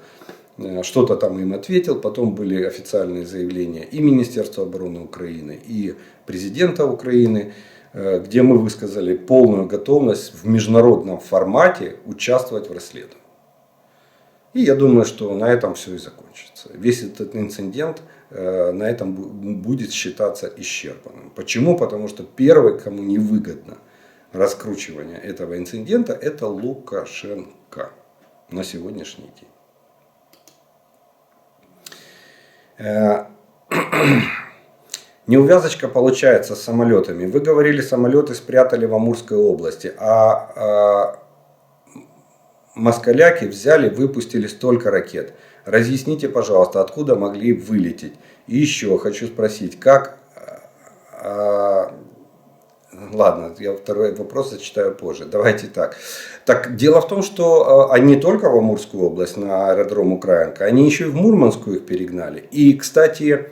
что-то там им ответил, потом были официальные заявления и Министерства обороны Украины, и президента Украины, где мы высказали полную готовность в международном формате участвовать в расследовании. И я думаю, что на этом все и закончится. Весь этот инцидент на этом будет считаться исчерпанным. Почему? Потому что первый, кому невыгодно раскручивание этого инцидента, это Лукашенко на сегодняшний день. Неувязочка получается с самолетами. Вы говорили, самолеты спрятали в Амурской области, а москаляки взяли, выпустили столько ракет. Разъясните, пожалуйста, откуда могли вылететь. И еще хочу спросить, как... Ладно, я второй вопрос зачитаю позже. Давайте так. Так, дело в том, что они не только в Амурскую область, на аэродром Украинка, они еще и в Мурманскую их перегнали. И, кстати,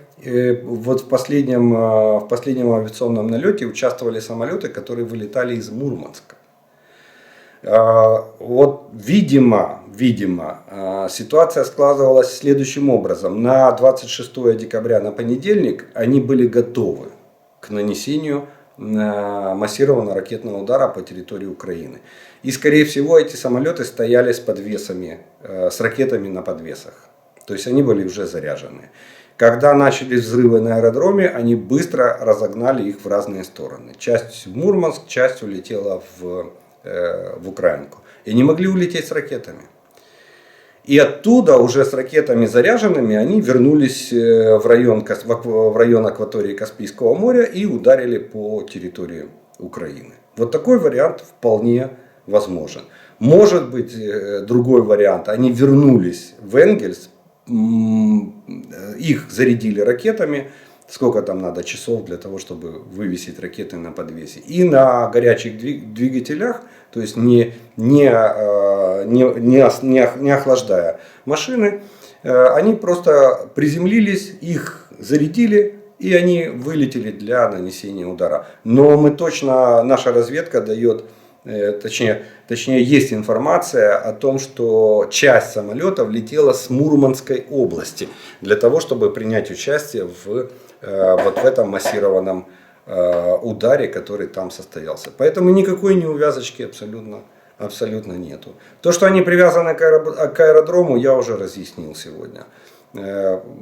вот в последнем авиационном налете участвовали самолеты, которые вылетали из Мурманска. Вот, видимо, ситуация складывалась следующим образом. На 26 декабря, на понедельник, они были готовы к нанесению массированного ракетного удара по территории Украины. И, скорее всего, эти самолеты стояли с подвесами, с ракетами на подвесах. То есть они были уже заряжены. Когда начались взрывы на аэродроме, они быстро разогнали их в разные стороны. Часть в Мурманск, часть улетела в Украинку. И не могли улететь с ракетами. И оттуда уже с ракетами заряженными они вернулись в район акватории Каспийского моря и ударили по территории Украины. Вот такой вариант вполне возможен. Может быть другой вариант. Они вернулись в Энгельс, их зарядили ракетами. Сколько там надо часов для того, чтобы вывесить ракеты на подвесе. И на горячих двигателях, то есть не охлаждая машины, они просто приземлились, их зарядили и они вылетели для нанесения удара. Но наша разведка дает, точнее есть информация о том, что часть самолетов летела с Мурманской области для того, чтобы принять участие в этом массированном ударе, который там состоялся. Поэтому никакой неувязочки абсолютно нету. То, что они привязаны к аэродрому, я уже разъяснил сегодня.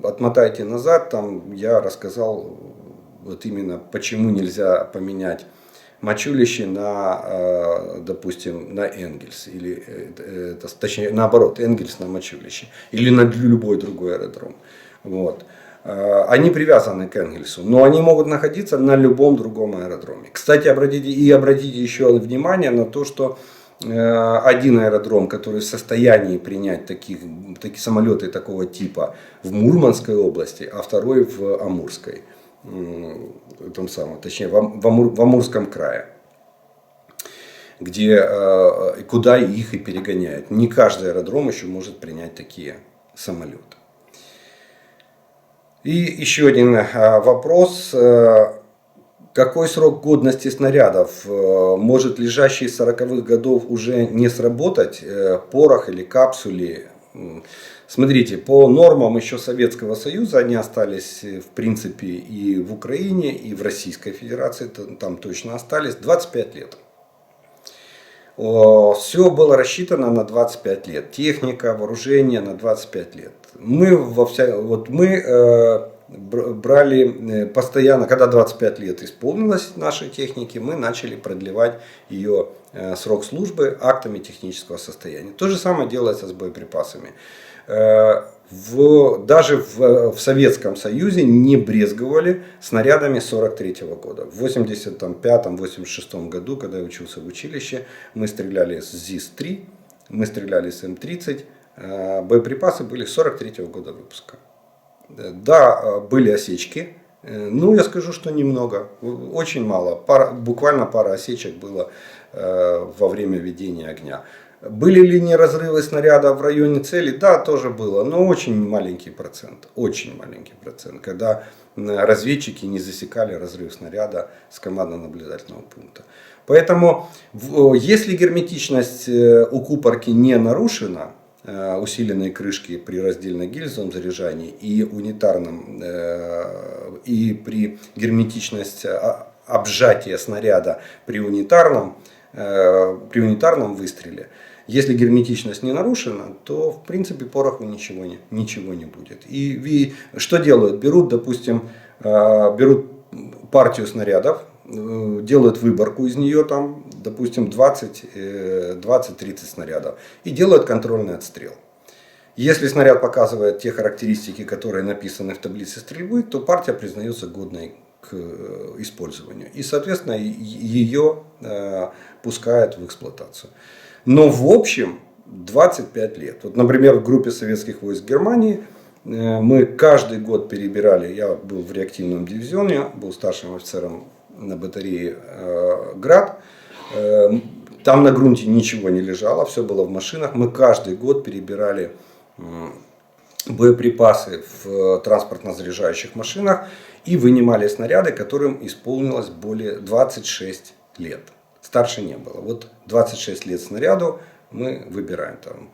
Отмотайте назад, там я рассказал вот именно почему нельзя поменять Мачулище допустим, на Энгельс. Или, точнее, наоборот, Энгельс на Мачулище. Или на любой другой аэродром. Вот. Они привязаны к Энгельсу, но они могут находиться на любом другом аэродроме. Кстати, обратите еще внимание на то, что один аэродром, который в состоянии принять такие самолеты такого типа в Мурманской области, а второй в Амурской, точнее в Амурском крае, куда их и перегоняют. Не каждый аэродром еще может принять такие самолеты. И еще один вопрос. Какой срок годности снарядов? Может лежащий с 40-х годов уже не сработать? Порох или капсули? Смотрите, по нормам еще Советского Союза они остались в принципе и в Украине, и в Российской Федерации, там точно остались 25 лет. Все было рассчитано на 25 лет. Техника, вооружение на 25 лет. Мы брали постоянно, когда 25 лет исполнилось нашей техники, мы начали продлевать ее срок службы актами технического состояния. То же самое делается с боеприпасами. Даже в Советском Союзе не брезговали снарядами 43 года. В 85-86 году, когда я учился в училище, мы стреляли с ЗИС-3, мы стреляли с М-30. Боеприпасы были 43 года выпуска. Да, были осечки. Ну, я скажу, что немного. Очень мало. Буквально пара осечек было во время ведения огня. Были ли не разрывы снаряда в районе цели? Да, тоже было, но очень маленький процент. Очень маленький процент. Когда разведчики не засекали разрыв снаряда с командно-наблюдательного пункта. Поэтому, если герметичность у купорки не нарушена, усиленной крышки при раздельно-гильзовом заряжании и унитарном, и при герметичности обжатия снаряда при унитарном выстреле. Если герметичность не нарушена, то в принципе пороху ничего не будет. И что делают? Берут, допустим, партию снарядов, делают выборку из нее, там, допустим, 20-30 снарядов, и делают контрольный отстрел. Если снаряд показывает те характеристики, которые написаны в таблице стрельбы, то партия признается годной к использованию. И, соответственно, ее пускают в эксплуатацию. Но в общем 25 лет. Вот, например, в группе советских войск Германии мы каждый год перебирали, я был в реактивном дивизионе, был старшим офицером на батарее «Град». Там на грунте ничего не лежало, все было в машинах. Мы каждый год перебирали боеприпасы в транспортно-заряжающих машинах и вынимали снаряды, которым исполнилось более 26 лет. Старше не было. Вот 26 лет снаряду мы выбираем там.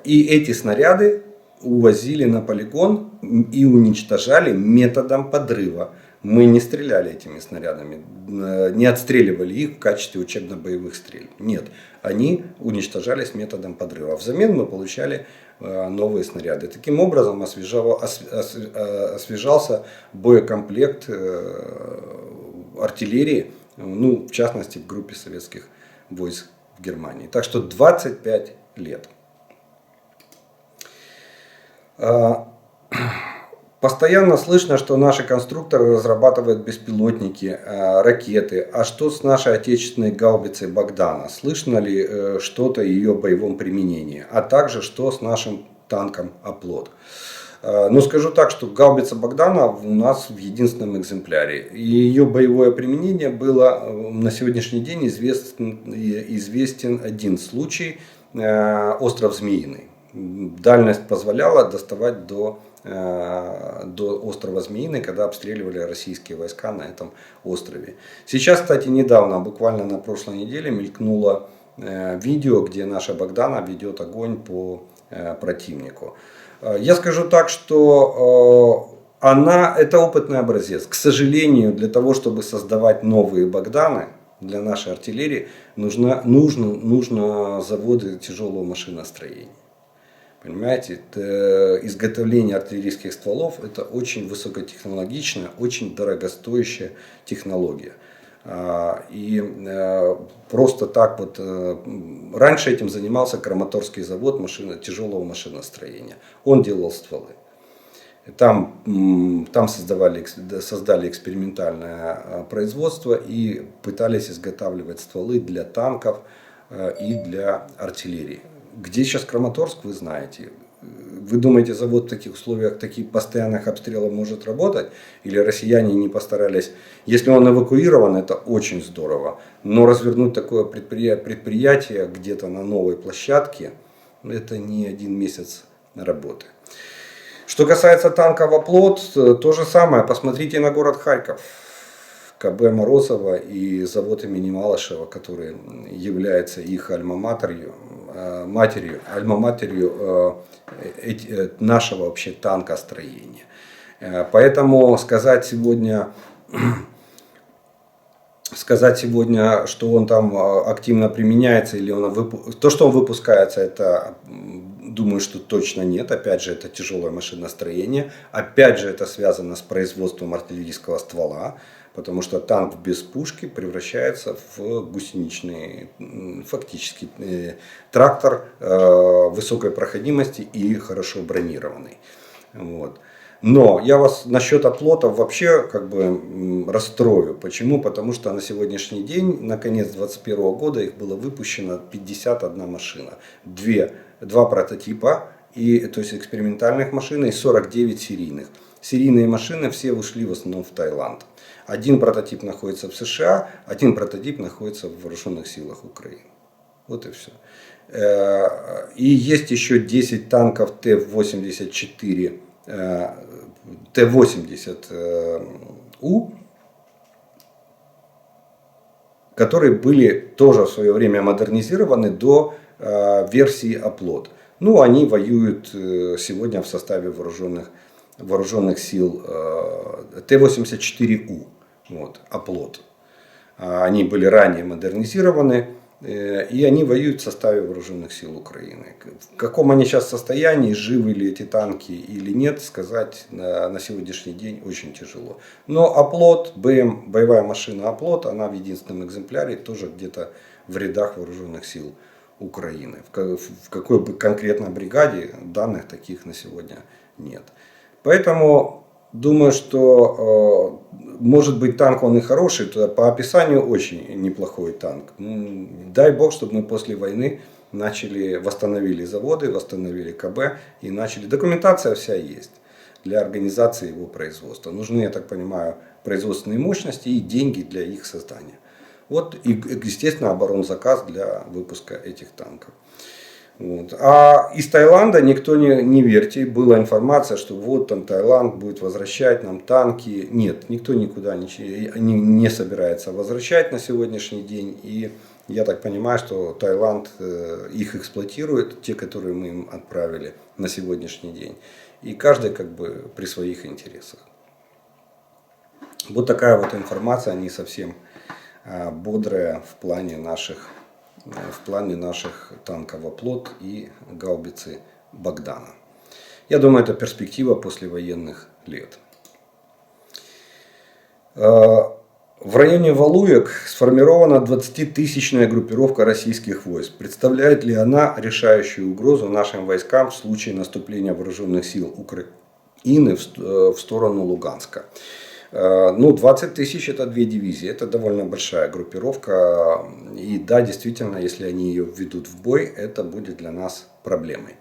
И эти снаряды увозили на полигон и уничтожали методом подрыва. Мы не стреляли этими снарядами, не отстреливали их в качестве учебно-боевых стрельб. Нет, они уничтожались методом подрыва. Взамен мы получали новые снаряды. Таким образом освежался боекомплект артиллерии, ну, в частности в группе советских войск в Германии. Так что 25 лет. Постоянно слышно, что наши конструкторы разрабатывают беспилотники, ракеты. А что с нашей отечественной гаубицей Богдана? Слышно ли что-то о ее боевом применении? А также что с нашим танком Оплот? Ну, скажу так, что гаубица Богдана у нас в единственном экземпляре. И ее боевое применение было на сегодняшний день известен один случай, остров Змеиный. Дальность позволяла доставать до острова Змеиный, когда обстреливали российские войска на этом острове. Сейчас, кстати, недавно, буквально на прошлой неделе, мелькнуло видео, где наша Богдана ведет огонь по противнику. Я скажу так, что это опытный образец. К сожалению, для того, чтобы создавать новые Богданы для нашей артиллерии, нужно заводы тяжелого машиностроения. Понимаете, изготовление артиллерийских стволов — это очень высокотехнологичная, очень дорогостоящая технология. И просто так вот, раньше этим занимался Краматорский завод тяжелого машиностроения. Он делал стволы. Там создали экспериментальное производство и пытались изготавливать стволы для танков и для артиллерии. Где сейчас Краматорск, вы знаете. Вы думаете, завод в таких условиях, таких постоянных обстрелов может работать? Или россияне не постарались? Если он эвакуирован, это очень здорово. Но развернуть такое предприятие где-то на новой площадке, это не один месяц работы. Что касается танков Оплот, то же самое. Посмотрите на город Харьков. КБ Морозова и завод имени Малышева, который является их альма-матерью нашего вообще танкостроения. Поэтому сказать сегодня, что он там активно применяется, или то, что он выпускается, это, думаю, что точно нет. Опять же, это тяжелое машиностроение. Опять же, это связано с производством артиллерийского ствола. Потому что танк без пушки превращается в гусеничный, фактически, трактор высокой проходимости и хорошо бронированный. Вот. Но я вас насчет оплотов вообще расстрою. Почему? Потому что на сегодняшний день, на конец 2021 года, их было выпущено 51 машина. Два прототипа, то есть экспериментальных машин, и 49 серийных. Серийные машины все ушли в основном в Таиланд. Один прототип находится в США, один прототип находится в вооруженных силах Украины. Вот и все. И есть еще 10 танков Т-84, Т-80У, которые были тоже в свое время модернизированы до версии Оплот. Ну, они воюют сегодня в составе вооруженных сил Т-84У. вот, оплот. Они были ранее модернизированы, и они воюют в составе вооруженных сил Украины. В каком они сейчас состоянии, живы ли эти танки или нет, сказать на сегодняшний день очень тяжело. Но оплот, БМ, боевая машина оплот, она в единственном экземпляре тоже где-то в рядах вооруженных сил Украины. В какой бы конкретно бригаде данных таких на сегодня нет. Поэтому думаю, что может быть танк он и хороший, то по описанию очень неплохой танк. Дай бог, чтобы мы после войны восстановили заводы, восстановили КБ и начали. Документация вся есть для организации его производства. Нужны, я так понимаю, производственные мощности и деньги для их создания. Вот и, естественно, оборонзаказ для выпуска этих танков. Вот. А из Таиланда никто не верьте, была информация, что вот там Таиланд будет возвращать нам танки. Нет, никто никуда не собирается возвращать на сегодняшний день. И я так понимаю, что Таиланд их эксплуатирует, те, которые мы им отправили на сегодняшний день. И каждый как бы при своих интересах. Вот такая вот информация, не совсем бодрая в плане наших танков «Оплот» и гаубицы «Богдана». Я думаю, это перспектива послевоенных лет. В районе Валуек сформирована 20-тысячная группировка российских войск. Представляет ли она решающую угрозу нашим войскам в случае наступления вооруженных сил Украины в сторону Луганска? 20 тысяч это 2 дивизии, это довольно большая группировка. И да, действительно, если они ее введут в бой, это будет для нас проблемой.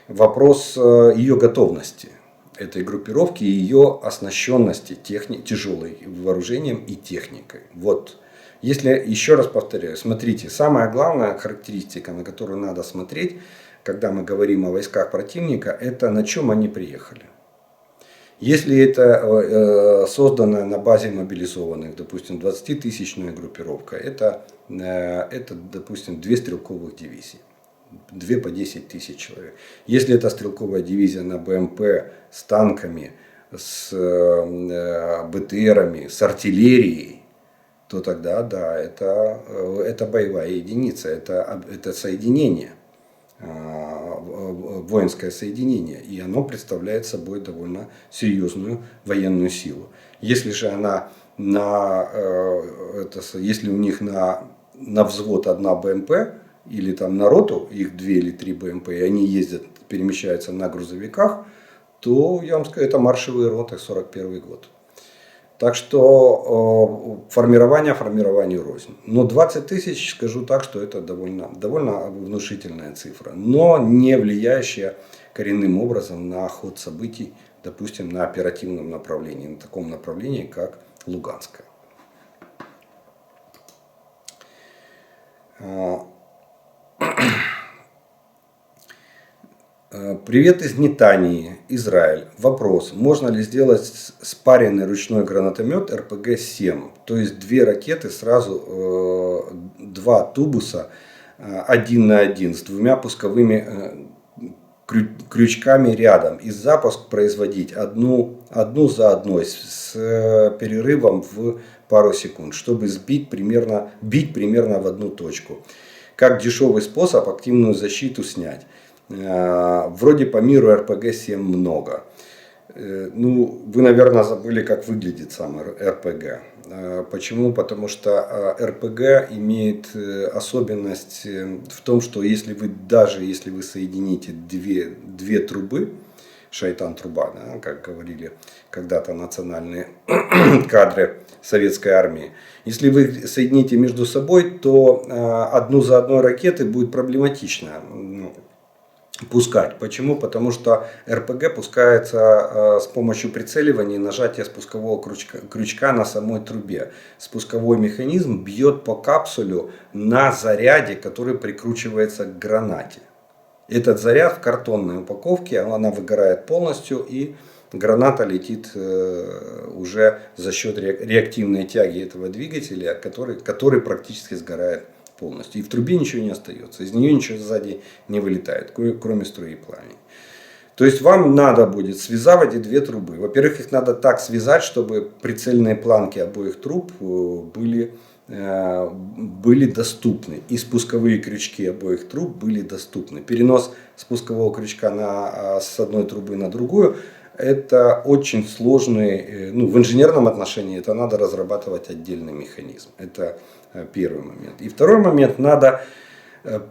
Вопрос ее готовности, этой группировки, ее оснащенности тяжелой вооружением и техникой. Вот. Если, еще раз повторяю, смотрите, самая главная характеристика, на которую надо смотреть, когда мы говорим о войсках противника, это на чем они приехали. Если это создано на базе мобилизованных, допустим, 20-тысячная группировка, это, допустим, 2 стрелковых дивизии, 2 по 10 тысяч человек. Если это стрелковая дивизия на БМП с танками, с БТРами, с артиллерией, то тогда да, это боевая единица, это соединение. Воинское соединение, и оно представляет собой довольно серьезную военную силу. Если же если у них на взвод 1 БМП или там на роту их 2 или 3 БМП, и они перемещаются на грузовиках, то я вам скажу, это маршевые роты, 41 год. Так что формированию рознь. Но 20 тысяч, скажу так, что это довольно внушительная цифра, но не влияющая коренным образом на ход событий, допустим, на оперативном направлении, на таком направлении, как Луганское. Привет из Нетании, Израиль. Вопрос. Можно ли сделать спаренный ручной гранатомет РПГ-7? То есть 2 ракеты сразу, 2 тубуса 1 на 1 с 2 пусковыми крючками рядом. И запуск производить одну за одной с перерывом в пару секунд, чтобы бить примерно в одну точку. Как дешевый способ активную защиту снять. Вроде по миру РПГ-7 много. Вы, наверное, забыли, как выглядит сам РПГ. Почему? Потому что РПГ имеет особенность в том, что если вы соедините две трубы, шайтан-труба, да, как говорили когда-то национальные кадры советской армии. Если вы соедините между собой, то одну за одной ракеты будет проблематично пускать. Почему? Потому что РПГ пускается с помощью прицеливания и нажатия спускового крючка на самой трубе. Спусковой механизм бьет по капсулю на заряде, который прикручивается к гранате. Этот заряд в картонной упаковке, она выгорает полностью, и граната летит уже за счет реактивной тяги этого двигателя, который практически сгорает полностью. И в трубе ничего не остается, из нее ничего сзади не вылетает, кроме струи пламени. То есть вам надо будет связать эти две трубы. Во-первых, их надо так связать, чтобы прицельные планки обоих труб были доступны. И спусковые крючки обоих труб были доступны. Перенос спускового крючка с одной трубы на другую — это очень сложный, в инженерном отношении это надо разрабатывать отдельный механизм. Это первый момент. И второй момент: надо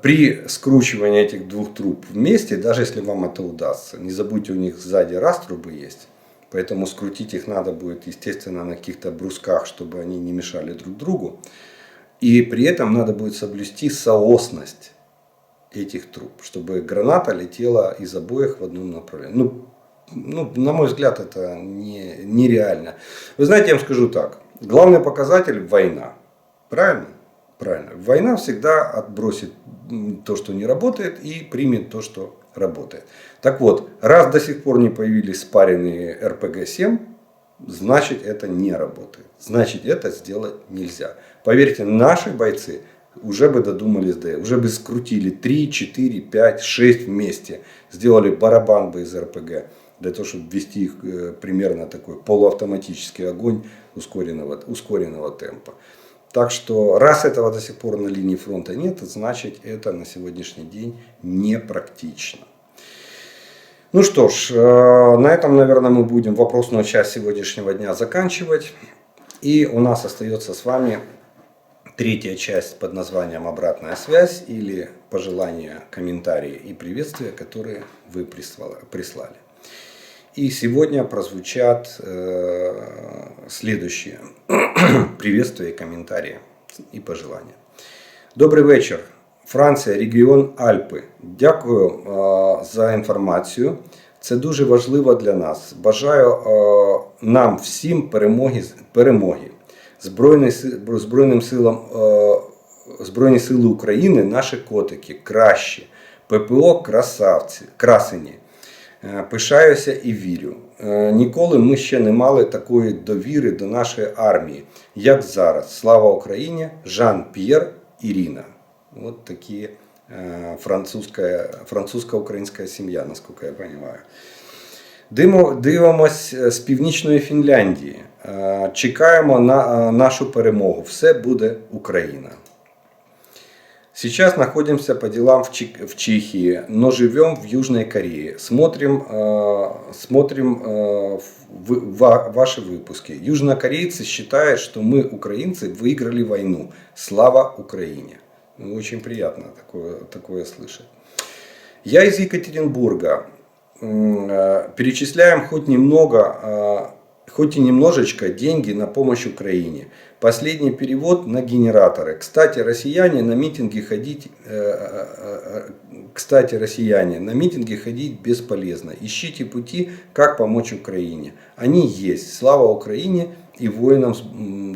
при скручивании этих двух труб вместе, даже если вам это удастся, не забудьте, у них сзади трубы есть, поэтому скрутить их надо будет, естественно, на каких-то брусках, чтобы они не мешали друг другу. И при этом надо будет соблюсти соосность этих труб, чтобы граната летела из обоих в одном направлении. На мой взгляд, это нереально. Вы знаете, я вам скажу так. Главный показатель — война. Правильно? Правильно. Война всегда отбросит то, что не работает, и примет то, что работает. Так вот, раз до сих пор не появились спаренные РПГ-7, значит, это не работает. Значит, это сделать нельзя. Поверьте, наши бойцы уже бы додумались уже бы скрутили 3, 4, 5, 6 вместе. Сделали барабан бы из РПГ, для того, чтобы ввести их примерно такой полуавтоматический огонь ускоренного темпа. Так что, раз этого до сих пор на линии фронта нет, значит, это на сегодняшний день непрактично. Ну что ж, на этом, наверное, мы будем вопросную часть сегодняшнего дня заканчивать. И у нас остается с вами третья часть под названием «Обратная связь» или пожелания, комментарии и приветствия, которые вы прислали. И сегодня прозвучат следующие приветствия, комментарии и пожелания. Добрий вечір. Франція, регіон Альпи. Дякую за інформацію. Це дуже важливо для нас. Бажаю нам всім перемоги. Збройні сили України, наші котики, кращі. ППО красені. Пишаюся і вірю. Ніколи ми ще не мали такої довіри до нашої армії, як зараз. Слава Україні! Жан-П'єр, Ирина. Вот такие французско-украинская семья, насколько я понимаю. Дивимось з північної Фінляндії. Чекаємо на нашу перемогу. Все буде Україна. Сейчас находимся по делам в Чехии, но живем в Южной Корее. Смотрим ваши выпуски. Южнокорейцы считают, что мы, украинцы, выиграли войну. Слава Украине. Очень приятно такое слышать. Я из Екатеринбурга. Перечисляем хоть и немножечко деньги на помощь Украине. Последний перевод на генераторы. Кстати, россияне на митинги ходить бесполезно. Ищите пути, как помочь Украине. Они есть. Слава Украине и воинам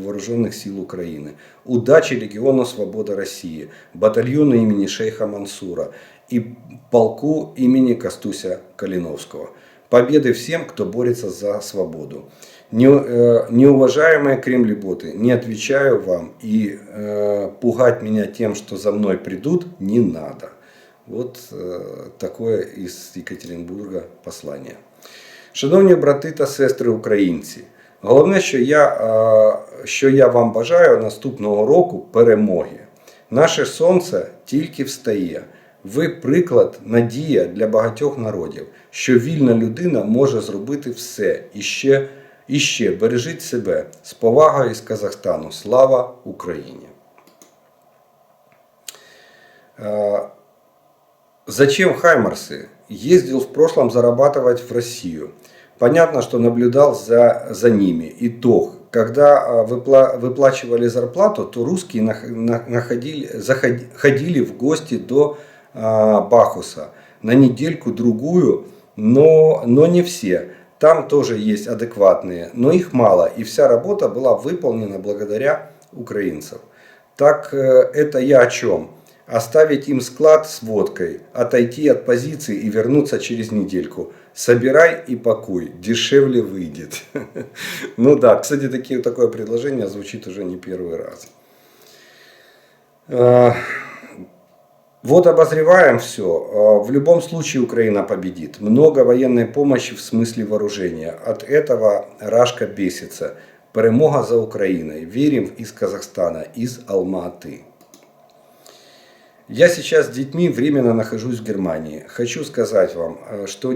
вооруженных сил Украины. Удачи региону «Свобода России», батальону имени шейха Мансура и полку имени Костуся Калиновского. Победы всем, кто борется за свободу. Неуважаемые кремлеботы, не отвечаю вам, и пугать меня тем, что за мной придут, не надо. Вот такое из Екатеринбурга послание. Шановні брати та сестри українці, головне, що я вам бажаю наступного року перемоги. Наше сонце тільки встає. Ви приклад, надія для багатьох народів, що вільна людина може зробити все. І ще бережіть себе. З повагою із Казахстану. Слава Україні! Зачем хаймарсы? Ездил в прошлом зарабатывать в Россию. Понятно, что наблюдал за ними. Итог. Когда выплачивали зарплату, то русские ходили в гости до Бахуса на недельку-другую, но не все. Там тоже есть адекватные, но их мало. И вся работа была выполнена благодаря украинцам. Так это я о чем? Оставить им склад с водкой, отойти от позиции и вернуться через недельку. Собирай и пакуй, дешевле выйдет. Ну да, кстати, такое предложение звучит уже не первый раз. Вот обозреваем все. В любом случае Украина победит. Много военной помощи в смысле вооружения. От этого Рашка бесится. Перемога за Украиной. Верим из Казахстана, из Алма-Аты. Я сейчас с детьми временно нахожусь в Германии. Хочу сказать вам, что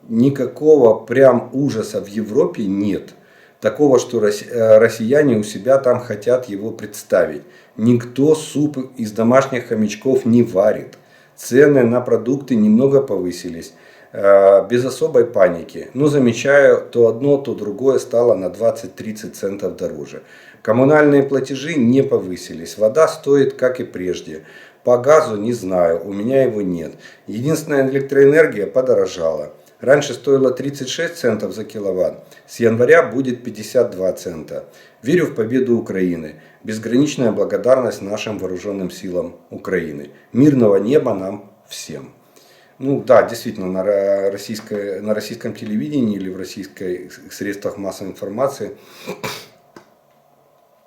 никакого прям ужаса в Европе нет. Такого, что россияне у себя там хотят его представить. Никто суп из домашних хомячков не варит. Цены на продукты немного повысились. Без особой паники. Но замечаю, то одно, то другое стало на 20-30 центов дороже. Коммунальные платежи не повысились. Вода стоит, как и прежде. По газу не знаю, у меня его нет. Единственная электроэнергия подорожала. Раньше стоило 36 центов за киловатт. С января будет 52 цента. Верю в победу Украины. Безграничная благодарность нашим вооруженным силам Украины. Мирного неба нам всем. Ну да, действительно, на российском телевидении или в российских средствах массовой информации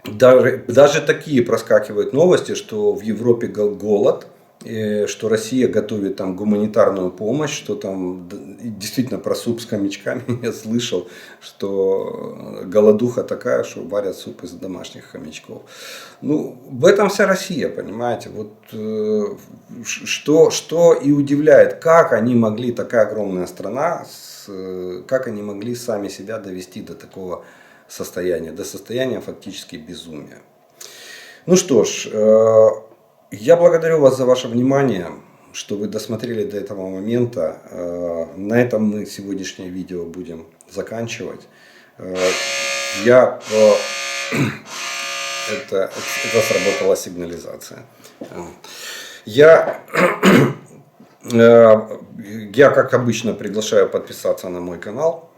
даже такие проскакивают новости, что в Европе голод, что Россия готовит там гуманитарную помощь, что там действительно про суп с хомячками я слышал, что голодуха такая, что варят суп из домашних хомячков. Ну, в этом вся Россия, понимаете. Вот что и удивляет, как они могли, такая огромная страна, как они могли сами себя довести до такого состояния, до состояния фактически безумия. Ну что ж, я благодарю вас за ваше внимание, что вы досмотрели до этого момента. На этом мы сегодняшнее видео будем заканчивать. Это сработала сигнализация. Я, как обычно, приглашаю подписаться на мой канал,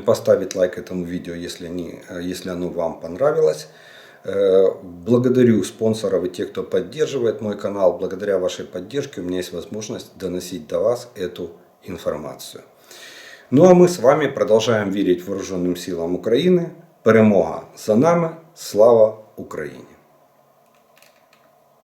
поставить лайк этому видео, если оно вам понравилось. Благодарю спонсоров и тех, кто поддерживает мой канал. Благодаря вашей поддержке у меня есть возможность доносить до вас эту информацию. Ну а мы с вами продолжаем верить вооруженным силам України. Перемога за нами. Слава Україні!